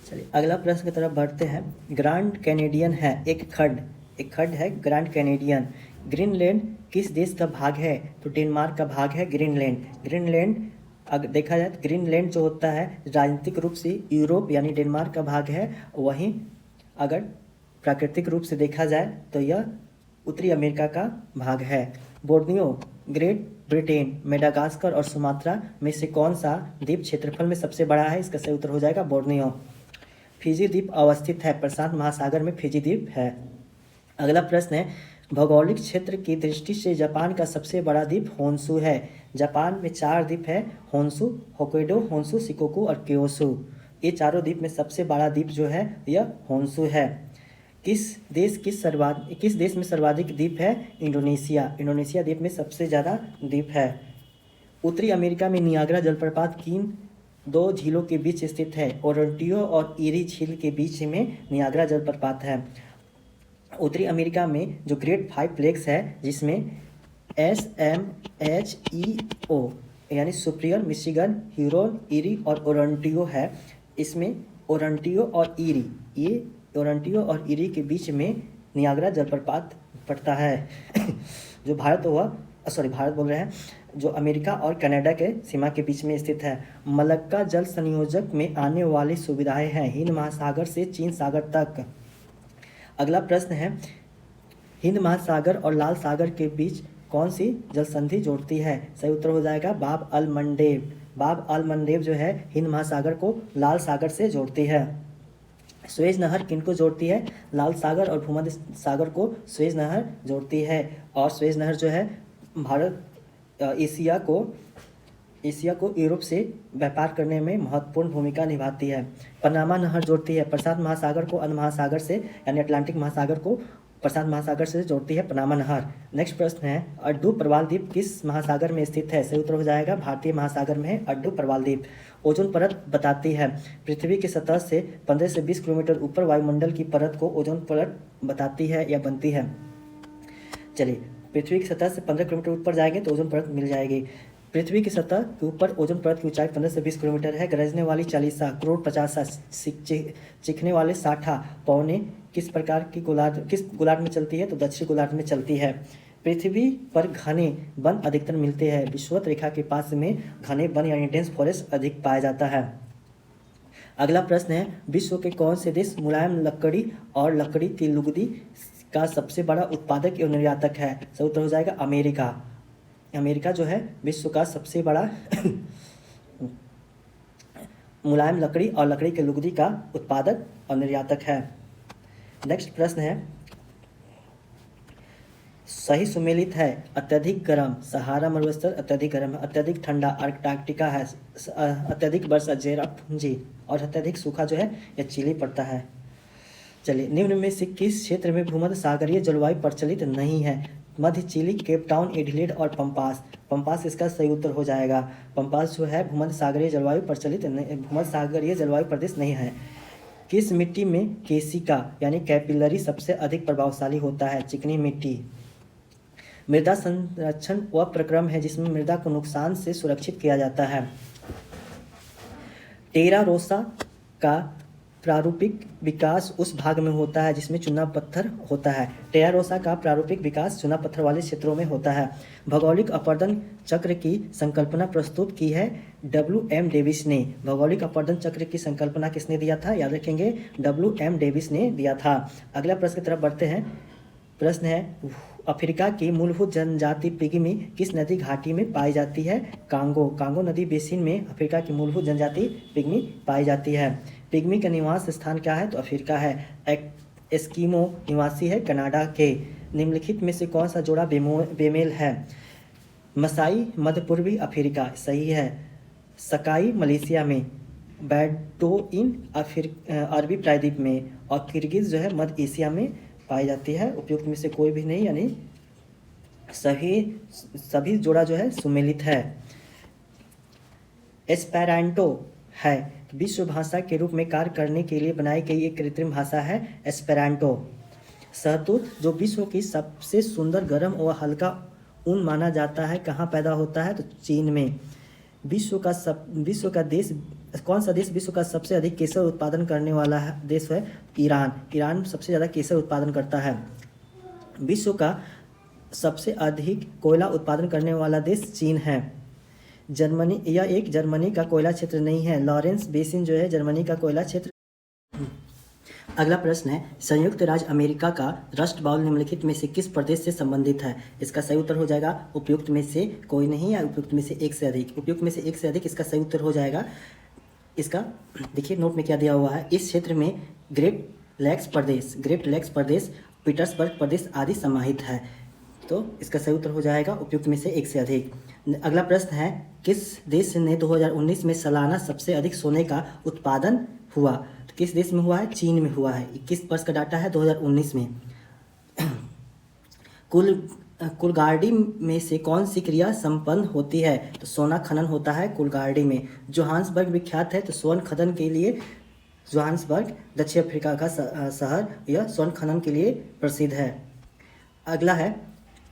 चलिए अगला प्रश्न की तरफ बढ़ते हैं। ग्रैंड कैनेडियन है एक खंड है ग्रैंड कैनेडियन। ग्रीनलैंड किस देश का भाग है? तो डेनमार्क का भाग है ग्रीनलैंड। अगर देखा जाए तो ग्रीनलैंड जो होता है राजनीतिक रूप से यूरोप यानी डेनमार्क का भाग है। वहीं अगर प्राकृतिक रूप से देखा जाए तो यह उत्तरी अमेरिका का भाग है। बोर्नियो ग्रेट ब्रिटेन, मेडागास्कर और सुमात्रा में से कौन सा द्वीप क्षेत्रफल में सबसे बड़ा है? इसका सही उत्तर हो जाएगा बोर्नियो। फिजी द्वीप अवस्थित है प्रशांत महासागर में फिजी द्वीप है। अगला प्रश्न है, भौगोलिक क्षेत्र की दृष्टि से जापान का सबसे बड़ा द्वीप होन्शु है। जापान में 4 द्वीप है, होन्शु, होक्काइडो, होन्शु, शिकोकू और क्योसु। ये चारों द्वीप में सबसे बड़ा द्वीप जो है यह होन्शु है। किस देश में सर्वाधिक द्वीप है? इंडोनेशिया द्वीप में सबसे ज़्यादा द्वीप है। उत्तरी अमेरिका में नियाग्रा जलप्रपात किन 2 झीलों के बीच स्थित है? ओरंटियो और ईरी झील के बीच में नियाग्रा जलप्रपात है। उत्तरी अमेरिका में जो ग्रेट 5 लेक्स है, जिसमें SMHEO यानी सुपीरियर, मिशिगन, ह्यूरोन, ईरी और ओरंटियो है। इसमें ओरंटियो और ईरी के बीच में नियाग्रा जलप्रपात पड़ता है। जो जो अमेरिका और कनाडा के सीमा के बीच में स्थित है। मलक्का जल संयोजक में आने वाली सुविधाएं हैं हिंद महासागर से चीन सागर तक। अगला प्रश्न है, हिंद महासागर और लाल सागर के बीच कौन सी जल संधि जोड़ती है? सही उत्तर हो जाएगा बाब अल मंडेब जो है हिंद महासागर को लाल सागर से जोड़ती है। सुएज नहर किनको जोड़ती है? लाल सागर और भूमध्य सागर को सुएज नहर जोड़ती है। और सुएज नहर जो है एशिया को यूरोप से व्यापार करने में महत्वपूर्ण भूमिका निभाती है। पनामा नहर जोड़ती है प्रशांत महासागर को अंध महासागर से, यानी अटलांटिक महासागर को प्रशांत महासागर से जोड़ती है पनामा नहर। नेक्स्ट प्रश्न है, अड्डू प्रवाल द्वीप किस महासागर में स्थित है? सही उत्तर हो जाएगा भारतीय महासागर में है अड्डू प्रवाल द्वीप। ओजोन परत बताती है पृथ्वी की सतह से 15 से 20 किलोमीटर ऊपर वायुमंडल की परत को ओजोन परत बताती है या बनती है। चलिए, पृथ्वी की सतह से 15 किलोमीटर ऊपर जाएंगे तो ओजोन परत मिल जाएगी। पृथ्वी की सतह के ऊपर ओजोन परत की ऊंचाई 15 से 20 किलोमीटर है। गरजने वाली 40 करोड़ 50 चिखने वाले 60 पौने किस गोलार्ध में चलती है? तो दक्षिण गोलार्ध में चलती है। पृथ्वी पर घने वन अधिकतर मिलते हैं। विषुवत रेखा के पास में घने वन यानी डेंस फॉरेस्ट अधिक पाया जाता है। अगला प्रश्न है, विश्व के कौन से देश मुलायम लकड़ी और लकड़ी की लुगदी का सबसे बड़ा उत्पादक एवं निर्यातक है? सही उत्तर हो जाएगा अमेरिका जो है विश्व का सबसे बड़ा मुलायम लकड़ी और लकड़ी के लुगदी का उत्पादक और निर्यातक है। नेक्स्ट प्रश्न है, सही सुमेलित है अत्यधिक गर्म, सहारा मरुस्थल अत्यधिक गर्म है, अत्यधिक ठंडा अंटार्कटिका है, अत्यधिक वर्षा चेरापूंजी, और अत्यधिक सूखा जो है यह चिली पड़ता है। चलिए, निम्न में से किस क्षेत्र में भूमध्य सागरीय जलवायु प्रचलित नहीं है? मध्य चिली, केप टाउन, एडिलेड और पंपास। पंपास इसका सही उत्तर हो जाएगा। पंपास जो है भूमध्य सागरीय जलवायु प्रचलित भूमध्य सागरीय जलवायु प्रदेश नहीं है। किस मिट्टी में केशिका यानी कैपिलरी सबसे अधिक प्रभावशाली होता है? चिकनी मिट्टी। मृदा संरक्षण वह प्रक्रम है जिसमें मृदा को नुकसान से सुरक्षित किया जाता है। टेरा रोसा का प्रारूपिक विकास उस भाग में होता है जिसमें चूना पत्थर होता है। टेरा रोसा का प्रारूपिक विकास चूना पत्थर वाले क्षेत्रों में होता है। भौगोलिक अपर्दन चक्र की संकल्पना प्रस्तुत की है WM डेविस ने। भौगोलिक अपर्दन चक्र की संकल्पना किसने दिया था? याद रखेंगे, WM डेविस ने दिया था। अगला प्रश्न की तरफ बढ़ते हैं। प्रश्न है, अफ्रीका की मूलभूत जनजाति पिग्मी किस नदी घाटी में पाई जाती है? कांगो। कांगो नदी बेसिन में अफ्रीका की मूलभूत जनजाति पिग्मी पाई जाती है। पिग्मी का निवास स्थान क्या है? तो अफ्रीका है। एस्किमो निवासी है कनाडा के। निम्नलिखित में से कौन सा जोड़ा बेमेल है? मसाई मध्य पूर्वी अफ्रीका, सही है। सकाई मलेशिया में, बैडोइन अरबी प्रायद्वीप में, और किर्गिज जो है मध्य एशिया में पाई जाती है। उपयुक्त में से कोई भी नहीं, यानी सभी जोड़ा जो है सुमेलित है। एस्पेरांटो है विश्व भाषा के रूप में कार्य करने के लिए बनाई गई एक कृत्रिम भाषा है एस्पेरांटो। शहतूत जो विश्व की सबसे सुंदर, गर्म और हल्का ऊन माना जाता है कहाँ पैदा होता है? तो चीन में। कौन सा देश विश्व का सबसे अधिक केसर उत्पादन करने वाला देश है? ईरान। ईरान सबसे ज़्यादा केसर उत्पादन करता है। विश्व का सबसे अधिक कोयला उत्पादन करने वाला देश चीन है। जर्मनी, यह एक जर्मनी का कोयला क्षेत्र नहीं है। लॉरेंस बेसिन जो है जर्मनी का कोयला क्षेत्र। अगला प्रश्न है, संयुक्त राज्य अमेरिका का रस्ट बाउल निम्नलिखित में से किस प्रदेश से संबंधित है? इसका सही उत्तर हो जाएगा उपयुक्त में से कोई नहीं, या उपयुक्त में से एक से अधिक। उपयुक्त में से एक से अधिक इसका सही उत्तर हो जाएगा। इसका देखिए नोट में क्या दिया हुआ है। इस क्षेत्र में ग्रेट लेक्स प्रदेश, पीटर्सबर्ग प्रदेश आदि समाहित है। तो इसका सही उत्तर हो जाएगा उपयुक्त में से एक से अधिक। अगला प्रश्न है, किस देश ने 2019 में सालाना सबसे अधिक सोने का उत्पादन हुआ? तो किस देश में हुआ है? चीन में हुआ है। 21 वर्ष का डाटा है 2019 में। कुलगार्डी में से कौन सी क्रिया संपन्न होती है? तो सोना खनन होता है कुलगार्डी में। जोहान्सबर्ग विख्यात है तो स्वर्ण खनन के लिए। जोहान्सबर्ग दक्षिण अफ्रीका का शहर, यह स्वर्ण खनन के लिए प्रसिद्ध है। अगला है,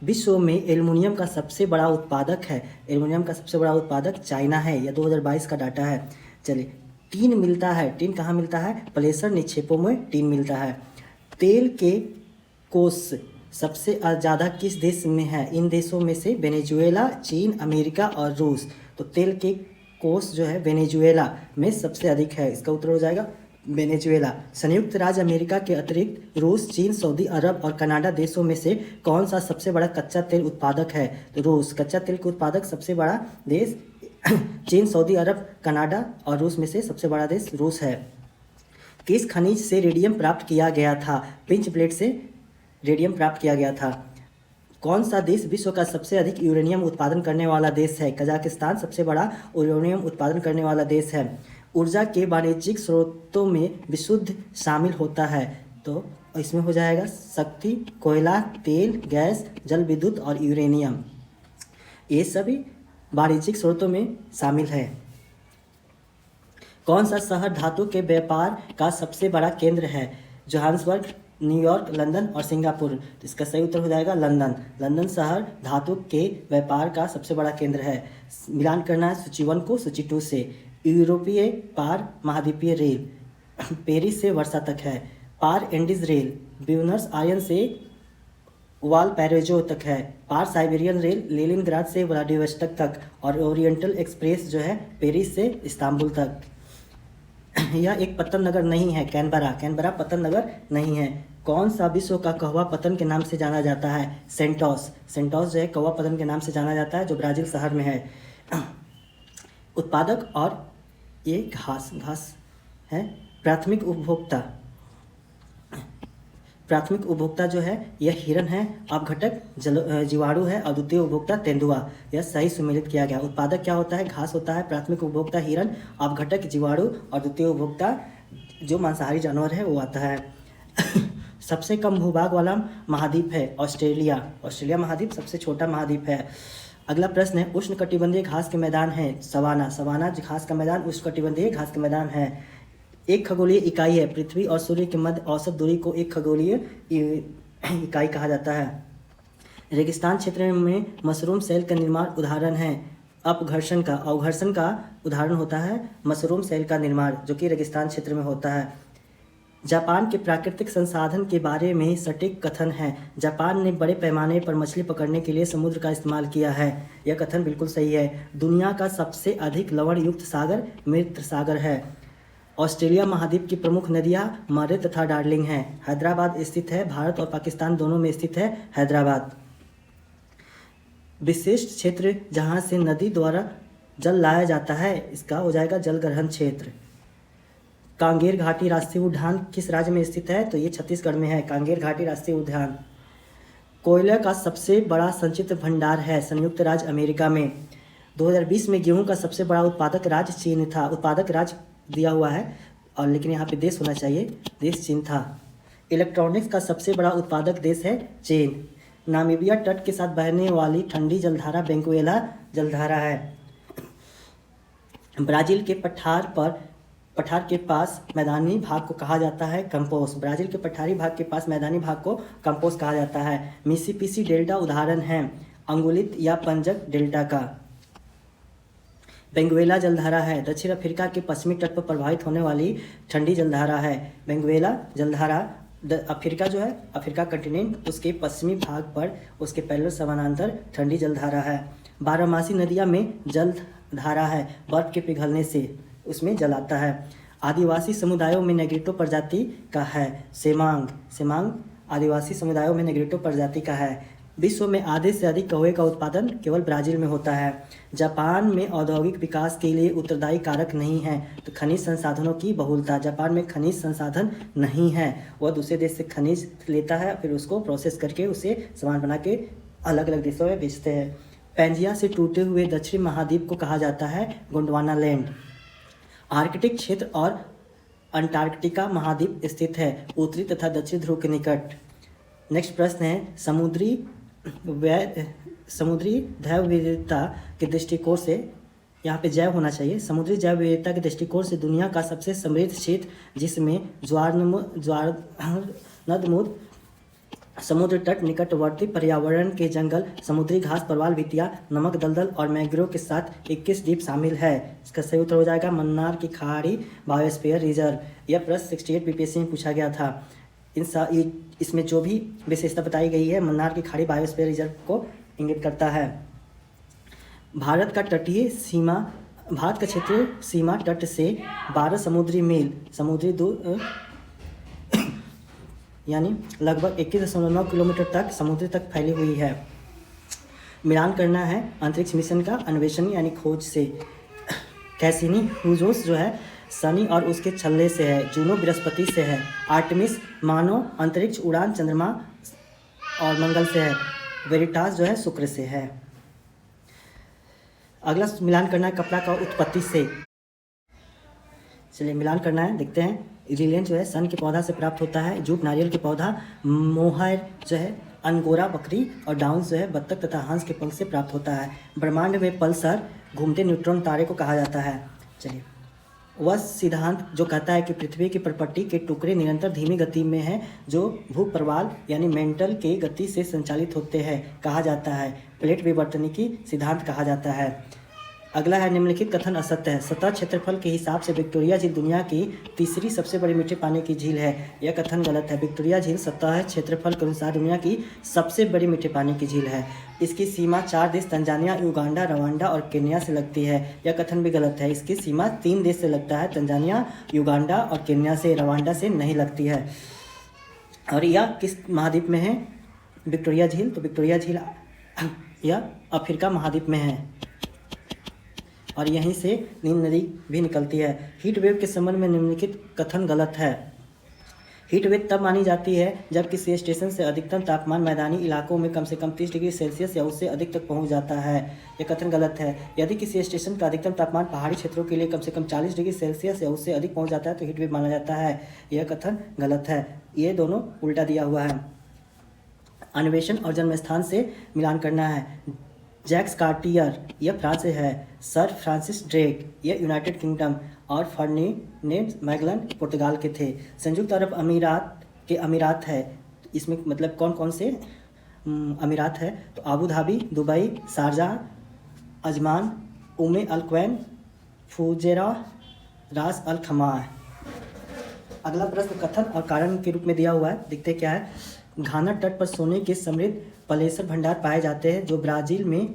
विश्व में एल्युमिनियम का सबसे बड़ा उत्पादक है। एल्युमिनियम का सबसे बड़ा उत्पादक चाइना है। यह 2022 का डाटा है। चलिए, टीन मिलता है। टीन कहाँ मिलता है? प्लेसर निक्षेपों में टीन मिलता है। तेल के कोष सबसे ज़्यादा किस देश में है? इन देशों में से वेनेजुएला, चीन, अमेरिका और रूस। तो तेल के कोष जो है वेनेजुएला में सबसे अधिक है। इसका उत्तर हो जाएगा वेनेजुएला। संयुक्त राज्य अमेरिका के अतिरिक्त रूस, चीन, सऊदी अरब और कनाडा देशों में से कौन सा सबसे बड़ा कच्चा तेल उत्पादक है? तो रूस। कच्चा तेल के उत्पादक सबसे बड़ा देश चीन, सऊदी अरब, कनाडा और रूस में से सबसे बड़ा देश रूस है। किस खनिज से रेडियम प्राप्त किया गया था? पिंच ब्लेड से रेडियम प्राप्त किया गया था। कौन सा देश विश्व का सबसे अधिक यूरेनियम उत्पादन करने वाला देश है? कजाकिस्तान सबसे बड़ा यूरेनियम उत्पादन करने वाला देश है। ऊर्जा के वाणिज्यिक स्रोतों में विशुद्ध शामिल होता है। तो इसमें हो जाएगा शक्ति, कोयला, तेल, गैस, जल विद्युत और यूरेनियम। ये सभी वाणिज्यिक स्रोतों में शामिल है। कौन सा शहर धातु के व्यापार का सबसे बड़ा केंद्र है? जोहान्सबर्ग, न्यूयॉर्क, लंदन और सिंगापुर। तो इसका सही उत्तर हो जाएगा लंदन। लंदन शहर धातु के व्यापार का सबसे बड़ा केंद्र है। मिलान करना है सूची 1 को सूची 2 से। यूरोपीय पार महाद्वीपीय रेल पेरिस से वर्सा तक है। पार एंडीज रेल ब्यूनस आयर्स से वालपैराइजो तक है। पार साइबेरियन रेल लेनिनग्राड से व्लादिवोस्टोक तक। और ओरिएंटल एक्सप्रेस जो है पेरिस से इस्तांबुल तक। यह एक पतन नगर नहीं है। कैनबरा पतन नगर नहीं है। कौन सा विश्व का कौवा पतन के नाम से जाना जाता है? सेंटोस जो है कौवा पतन के नाम से जाना जाता है, जो ब्राज़ील शहर में है। उत्पादक और ये घास है। प्राथमिक प्राथमिक उपभोक्ता जो है यह हिरन है, अपघटक जीवाणु है और द्वितीय उपभोक्ता तेंदुआ। यह सही सुमेलित किया गया। उत्पादक क्या होता है? घास होता है। प्राथमिक उपभोक्ता हिरन, अपघटक जीवाणु और द्वितीय उपभोक्ता जो मांसाहारी जानवर है वो आता है। सबसे कम भूभाग वाला महाद्वीप है ऑस्ट्रेलिया। ऑस्ट्रेलिया महाद्वीप सबसे छोटा महाद्वीप है। अगला प्रश्न है उष्णकटिबंधीय घास के मैदान है सवाना। सवाना घास का मैदान उष्णकटिबंधीय घास का मैदान है। एक खगोलीय इकाई है। पृथ्वी और सूर्य के मध्य औसत दूरी को एक खगोलीय इकाई कहा जाता है। रेगिस्तान क्षेत्र में मशरूम सेल का निर्माण उदाहरण है अपघर्षण का। अवघर्षण का उदाहरण होता है मशरूम सेल का निर्माण, जो कि रेगिस्तान क्षेत्र में होता है। जापान के प्राकृतिक संसाधन के बारे में सटीक कथन है। जापान ने बड़े पैमाने पर मछली पकड़ने के लिए समुद्र का इस्तेमाल किया है। यह कथन बिल्कुल सही है। दुनिया का सबसे अधिक लवण युक्त सागर मृत सागर है। ऑस्ट्रेलिया महाद्वीप की प्रमुख नदियां मरे तथा डार्लिंग हैं। हैदराबाद स्थित है। भारत और पाकिस्तान दोनों में स्थित है हैदराबाद। विशिष्ट क्षेत्र जहां से नदी द्वारा जल लाया जाता है, इसका हो जाएगा जलग्रहण क्षेत्र। कांगेर घाटी राष्ट्रीय उद्यान किस राज्य में स्थित है? तो ये छत्तीसगढ़ में है, कांगेर घाटी राष्ट्रीय उद्यान। कोयला का सबसे बड़ा संचित भंडार है संयुक्त राज्य अमेरिका में। 2020 में गेहूं का सबसे बड़ा उत्पादक राज्य चीन था। उत्पादक राज्य दिया हुआ है और लेकिन यहाँ पे देश होना चाहिए, देश चीन था। इलेक्ट्रॉनिक्स का सबसे बड़ा उत्पादक देश है चीन। नामीबिया तट के साथ बहने वाली ठंडी जलधारा बेंगुएला जलधारा है। ब्राजील के पठार के पास मैदानी भाग को कहा जाता है कंपोस। ब्राजील के पठारी भाग के पास मैदानी भाग को कंपोस कहा जाता है। मिसिसिपी डेल्टा उदाहरण है अंगुलित या पंजक डेल्टा का। बेंगुएला जलधारा है दक्षिण अफ्रीका के पश्चिमी तट पर प्रभावित होने वाली ठंडी जलधारा है। बेंगुएला जलधारा अफ्रीका जो है, अफ्रीका कंटिनेंट, उसके पश्चिमी भाग पर उसके पैरेलल समानांतर ठंडी जलधारा है। बारहमासी नदियाँ में जलधारा है, बर्फ के पिघलने से उसमें जल आता है। आदिवासी समुदायों में नेग्रिटो प्रजाति का है सेमांग। सेमांग आदिवासी समुदायों में नेग्रिटो प्रजाति का है। विश्व में आधे से अधिक कौवे का उत्पादन केवल ब्राजील में होता है। जापान में औद्योगिक विकास के लिए उत्तरदायी कारक नहीं है तो खनिज संसाधनों की बहुलता। जापान में खनिज संसाधन नहीं है, वह दूसरे देश से खनिज लेता है, फिर उसको प्रोसेस करके उसे सामान बना के अलग अलग देशों में बेचते हैं। पैंजिया से टूटे हुए दक्षिणी महाद्वीप को कहा जाता है गोंडवाना लैंड। आर्कटिक क्षेत्र और अंटार्कटिका महाद्वीप स्थित है उत्तरी तथा दक्षिण ध्रुव के निकट। नेक्स्ट प्रश्न है समुद्री जैव विविधता के दृष्टिकोण से, यहाँ पे जैव होना चाहिए, समुद्री जैव विविधता के दृष्टिकोण से दुनिया का सबसे समृद्ध क्षेत्र जिसमें नदमुद समुद्र तट निकटवर्ती पर्यावरण के जंगल, समुद्री घास, परवाल भितिया, नमक दलदल और मैंग्रोव के साथ 21 द्वीप शामिल है। इसका सही उत्तर हो जाएगा मन्नार की खाड़ी बायोस्फीयर रिजर्व। यह प्रश्न 68 बीपीएससी में पूछा गया था। इसमें जो भी विशेषता बताई गई है मन्नार की खाड़ी बायोस्फीयर रिजर्व को इंगित करता है। भारत का क्षेत्रीय सीमा तट से 12 समुद्री मील समुद्री दूर यानी लगभग 21.9 किलोमीटर तक समुद्र तक फैली हुई है। मिलान करना है अंतरिक्ष मिशन का अन्वेषण यानी खोज से। कैसिनी हुजोस जो है शनि और उसके छल्ले से है। जूनो बृहस्पति से है। आर्टेमिस मानव अंतरिक्ष उड़ान चंद्रमा और मंगल से है। वेरिटास जो है शुक्र से है। अगला मिलान करना है कपड़ा का उत्पत्ति से। चलिए मिलान करना है, देखते हैं। रिलेंट जो है सन के पौधा से प्राप्त होता है। जूट नारियल के पौधा, मोहायर जो है अंगोरा बकरी और डाउन जो है बत्तख तथा हंस के पंख से प्राप्त होता है। ब्रह्मांड में पल्सर घूमते न्यूट्रॉन तारे को कहा जाता है। चलिए वह सिद्धांत जो कहता है कि पृथ्वी की प्रपट्टी के टुकड़े निरंतर धीमी गति में हैं जो भूप्रवाल यानी मेंटल के गति से संचालित होते हैं कहा जाता है। प्लेट विवर्तनिकी सिद्धांत कहा जाता है। अगला है निम्नलिखित कथन असत्य है। सतह क्षेत्रफल के हिसाब से विक्टोरिया झील दुनिया की तीसरी सबसे बड़ी मीठे पानी की झील है। यह कथन गलत है। विक्टोरिया झील सतह क्षेत्रफल के अनुसार दुनिया की सबसे बड़ी मीठे पानी की झील है। इसकी सीमा 4 देश तंजानिया, युगांडा, रवांडा और केन्या से लगती है। यह कथन भी गलत है। इसकी सीमा 3 देश से लगता है, तंजानिया, युगांडा और केन्या से, रवांडा से नहीं लगती है। और यह किस महाद्वीप में है विक्टोरिया झील? तो विक्टोरिया झील यह अफ्रीका महाद्वीप में है और यहीं से नील नदी भी निकलती है। हीट वेव के संबंध में निम्नलिखित कथन गलत है। हीट वेव तब मानी जाती है जब किसी स्टेशन से अधिकतम तापमान मैदानी इलाकों में कम से कम 30 डिग्री सेल्सियस या उससे अधिक तक पहुंच जाता है। यह कथन गलत है। यदि किसी स्टेशन का अधिकतम तापमान पहाड़ी क्षेत्रों के लिए कम से कम 40 डिग्री सेल्सियस या उससे अधिक पहुंच जाता है तो हीट वेव माना जाता है। यह कथन गलत है। ये दोनों उल्टा दिया हुआ है। अन्वेषण और जन्म स्थान से मिलान करना है। जैक्स कार्टियर यह फ्रांस से है। सर फ्रांसिस ड्रेक यह यूनाइटेड किंगडम और फर्डिनेंड मैगलन पुर्तगाल के थे। संयुक्त अरब अमीरात के अमीरात है। इसमें मतलब कौन कौन से अमीरात है तो Abu Dhabi, Dubai, Sharjah, Ajman, Al Quwain, Fujairah, Ras Al खमा। अगला प्रश्न कथन और कारण के रूप में दिया हुआ है। देखते क्या है। घाना तट पर सोने के समृद्ध पलेसर भंडार पाए जाते हैं जो ब्राज़ील में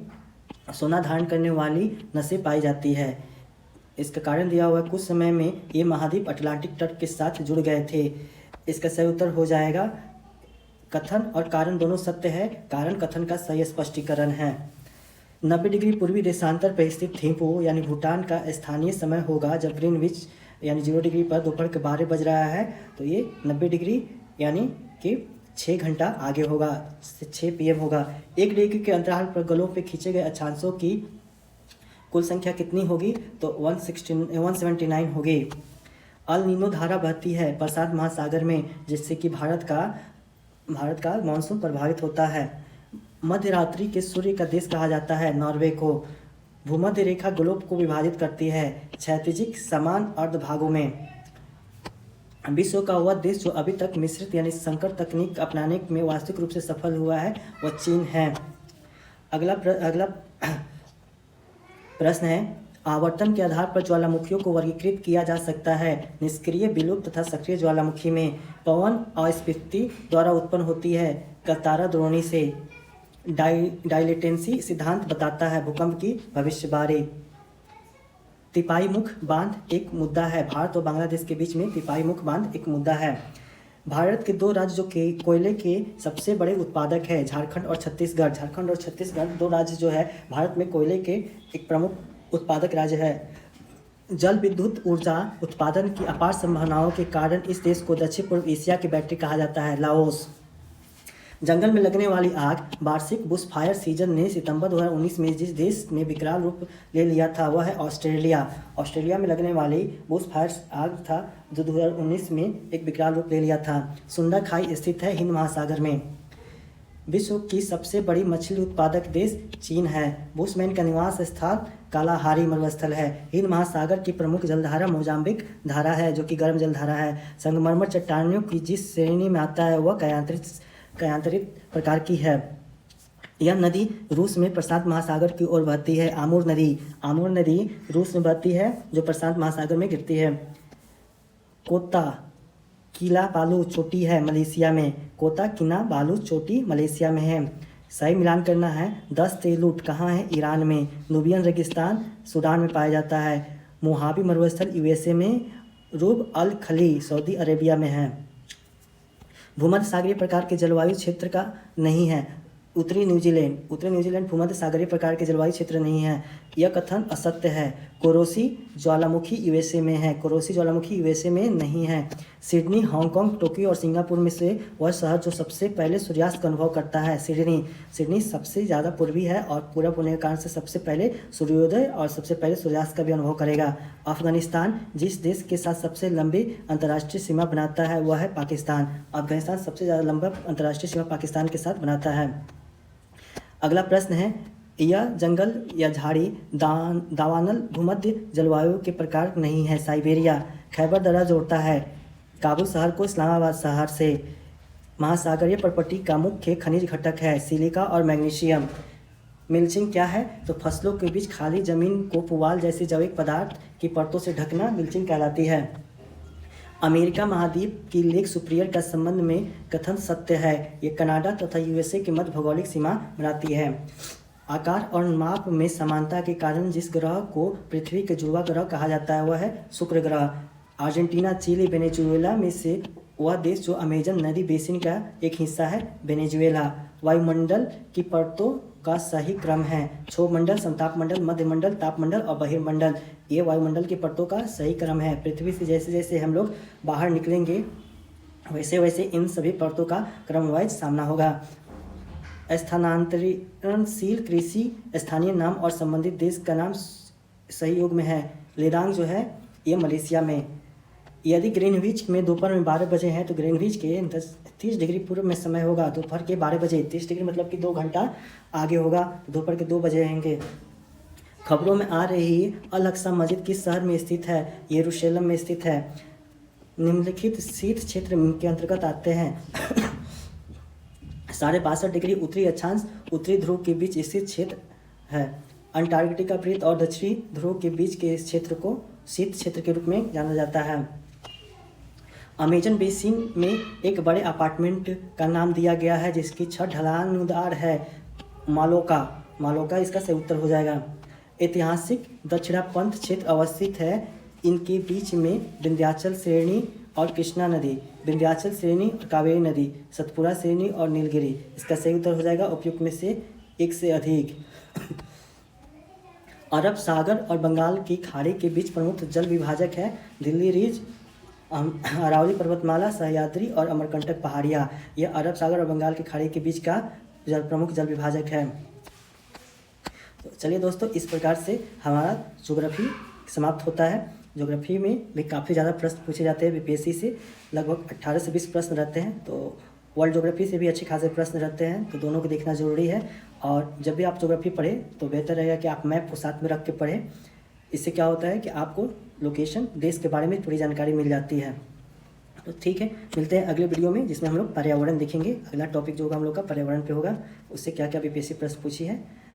सोना धारण करने वाली नसें पाई जाती है। इसका कारण दिया हुआ है। कुछ समय में ये महाद्वीप अटलांटिक तट के साथ जुड़ गए थे। इसका सही उत्तर हो जाएगा कथन और कारण दोनों सत्य है। कारण कथन का सही स्पष्टीकरण है। 90 डिग्री पूर्वी देशांतर पर स्थित थिम्पू यानी भूटान का स्थानीय समय होगा जब ग्रीनविच यानी 0 डिग्री पर दोपहर के 12 बज रहा है तो ये 90 डिग्री यानी कि 6 घंटा आगे होगा, 6 PM होगा। 1 डिग्री के अंतराल पर गलों पे खींचे गए अक्षांशों की कुल संख्या कितनी होगी तो 179 होगी। अल नीनो धारा बहती है प्रशांत महासागर में जिससे कि भारत का मानसून प्रभावित होता है। मध्य रात्रि के सूर्य का देश कहा जाता है नॉर्वे को। भूमध्य रेखा ग्लोब को विभाजित करती है क्षैतिजिक समान अर्धभागों में। विश्व का वह देश जो अभी तक मिश्रित यानी संकर तकनीक अपनाने में वास्तविक रूप से सफल हुआ है वह चीन है। अगला प्रश्न है आवर्तन के आधार पर ज्वालामुखियों को वर्गीकृत किया जा सकता है निष्क्रिय, विलुप्त तथा सक्रिय ज्वालामुखी में। पवन अस्फीति द्वारा उत्पन्न होती है कतारा द्रोणी से। डाइलेटेंसी सिद्धांत बताता है भूकंप की भविष्यवाणी। तिपाई मुख बांध एक मुद्दा है। भारत और बांग्लादेश के बीच में तिपाई मुख बांध एक मुद्दा है। भारत के 2 राज्य जो के कोयले के सबसे बड़े उत्पादक है झारखंड और छत्तीसगढ़। झारखंड और छत्तीसगढ़ 2 राज्य जो है भारत में कोयले के एक प्रमुख उत्पादक राज्य है। जल विद्युत ऊर्जा उत्पादन की अपार संभावनाओं के कारण इस देश को दक्षिण पूर्व एशिया की बैटरी कहा जाता है। लाओस। जंगल में लगने वाली आग वार्षिक बुशफायर सीजन ने सितंबर 2019 में जिस देश में विकराल रूप ले लिया था वह है ऑस्ट्रेलिया। ऑस्ट्रेलिया में लगने वाली बुशफायर आग था जो 2019 में एक विकराल रूप ले लिया था। सुंदर खाई स्थित है हिंद महासागर में। विश्व की सबसे बड़ी मछली उत्पादक देश चीन है। बुशमैन का निवास स्थान कालाहारी मरुस्थल है। हिंद महासागर की प्रमुख जलधारा मोजाम्बिक धारा है जो कि गर्म जलधारा है। संगमरमर चट्टानों की जिस श्रेणी में आता है वह कयांतरित प्रकार की है। यह नदी रूस में प्रशांत महासागर की ओर बहती है। आमूर नदी रूस में बहती है जो प्रशांत महासागर में गिरती है। कोता किनाबालू चोटी है मलेशिया में। कोता किनाबालू चोटी मलेशिया में है। सही मिलान करना है। 10 तेलुट कहाँ है ईरान में। नुबियन रेगिस्तान सूडान में पाया जाता है। मोहाबी मरुस्थल USA में। रूब अल खली सऊदी अरेबिया में है। भूमध्य सागरीय प्रकार के जलवायु क्षेत्र का नहीं है। उत्तरी न्यूजीलैंड भूमध्य सागरीय प्रकार के जलवायु क्षेत्र नहीं है। यह कथन असत्य है। कोरोसी ज्वालामुखी USA में है। कोरोसी ज्वालामुखी USA में नहीं है। सिडनी, हांगकांग, टोक्यो और सिंगापुर में से वह शहर जो सबसे पहले सूर्यास्त का अनुभव करता है सिडनी सबसे ज़्यादा पूर्वी है और पूरब होने के कारण से सबसे पहले सूर्योदय और सबसे पहले सूर्यास्त का भी अनुभव करेगा। अफगानिस्तान जिस देश के साथ सबसे लंबी अंतर्राष्ट्रीय सीमा बनाता है वह है पाकिस्तान। अफगानिस्तान सबसे ज़्यादा लंबा अंतर्राष्ट्रीय सीमा पाकिस्तान के साथ बनाता है। अगला प्रश्न है यह जंगल या झाड़ी दावानल भूमध्य जलवायु के प्रकार नहीं है। साइबेरिया। खैबर दर्रा जोड़ता है काबुल शहर को इस्लामाबाद शहर से। महासागरीय पर्पटी का मुख्य खनिज घटक है सिलिका और मैग्नीशियम। मिल्चिंग क्या है तो फसलों के बीच खाली जमीन को पुआल जैसे जैविक पदार्थ की परतों से ढकना मिल्चिंग कहलाती है। अमेरिका महाद्वीप की लेक सुपिरियर का संबंध में कथन सत्य है। ये कनाडा तथा USA की मध्य भौगोलिक सीमा बनाती है। आकार और माप में समानता के कारण जिस ग्रह को पृथ्वी के जुड़वा ग्रह कहा जाता है वह है शुक्र ग्रह। अर्जेंटीना, चिली, वेनेजुएला में से वह देश जो अमेजन नदी बेसिन का एक हिस्सा है वेनेजुएला। वायुमंडल की परतों का सही क्रम है क्षोभमंडल, समतापमंडल, मध्यमंडल, तापमंडल और बहिर्मंडल। ये वायुमंडल की परतों का सही क्रम है। पृथ्वी से जैसे जैसे हम लोग बाहर निकलेंगे वैसे वैसे इन सभी परतों का क्रमवाइज सामना होगा। स्थानांतरणशील कृषि स्थानीय नाम और संबंधित देश का नाम सही योग में है। लेदांग जो है ये मलेशिया में। यदि ग्रीनविच में दोपहर में 12 बजे हैं तो ग्रीनविच के 30 डिग्री पूर्व में समय होगा। दोपहर के 12 बजे 30 डिग्री मतलब कि 2 घंटा आगे होगा, दोपहर के 2 बजे रहेंगे। खबरों में आ रही अल अक्सा मस्जिद किस शहर में स्थित है? यरूशलेम में स्थित है। निम्नलिखित शीत क्षेत्र के अंतर्गत आते हैं 62.5 डिग्री उत्तरी अक्षांश उत्तरी ध्रुव के बीच स्थित क्षेत्र है। अंटार्कटिका वृत्त और दक्षिणी ध्रुव के बीच के इस क्षेत्र को शीत क्षेत्र के रूप में जाना जाता है। अमेजन बेसिन में एक बड़े अपार्टमेंट का नाम दिया गया है जिसकी छत ढलानदार है। मालोका इसका सही उत्तर हो जाएगा। ऐतिहासिक दक्षिणापंथ क्षेत्र अवस्थित है। इनके बीच में विंध्याचल श्रेणी और कृष्णा नदी, विंध्याचल श्रेणी और कावेरी नदी, सतपुरा श्रेणी और नीलगिरी, इसका सही उत्तर हो जाएगा उपयुक्त में से एक से अधिक। अरब सागर और बंगाल की खाड़ी के बीच प्रमुख जल विभाजक है दिल्ली रिज, अरावली पर्वतमाला, सह्याद्री और अमरकंटक पहाड़ियाँ। यह अरब सागर और बंगाल की खाड़ी के बीच का प्रमुख जल विभाजक है। तो चलिए दोस्तों, इस प्रकार से हमारा ज्योग्राफी समाप्त होता है। ज्योग्राफी में भी काफ़ी ज़्यादा प्रश्न पूछे जाते हैं बीपीएससी से, लगभग 18 से 20 प्रश्न रहते हैं। तो वर्ल्ड ज्योग्राफी से भी अच्छे खासे प्रश्न रहते हैं, तो दोनों को देखना ज़रूरी है। और जब भी आप ज्योग्राफी पढ़ें तो बेहतर रहेगा कि आप मैप को साथ में रख के पढ़ें। इससे क्या होता है कि आपको लोकेशन, देश के बारे में थोड़ी जानकारी मिल जाती है। तो ठीक है, मिलते हैं अगले वीडियो में जिसमें हम लोग पर्यावरण देखेंगे। अगला टॉपिक जो होगा हम लोग का पर्यावरण पे होगा, उससे क्या क्या बीपीएससी प्रश्न पूछी है।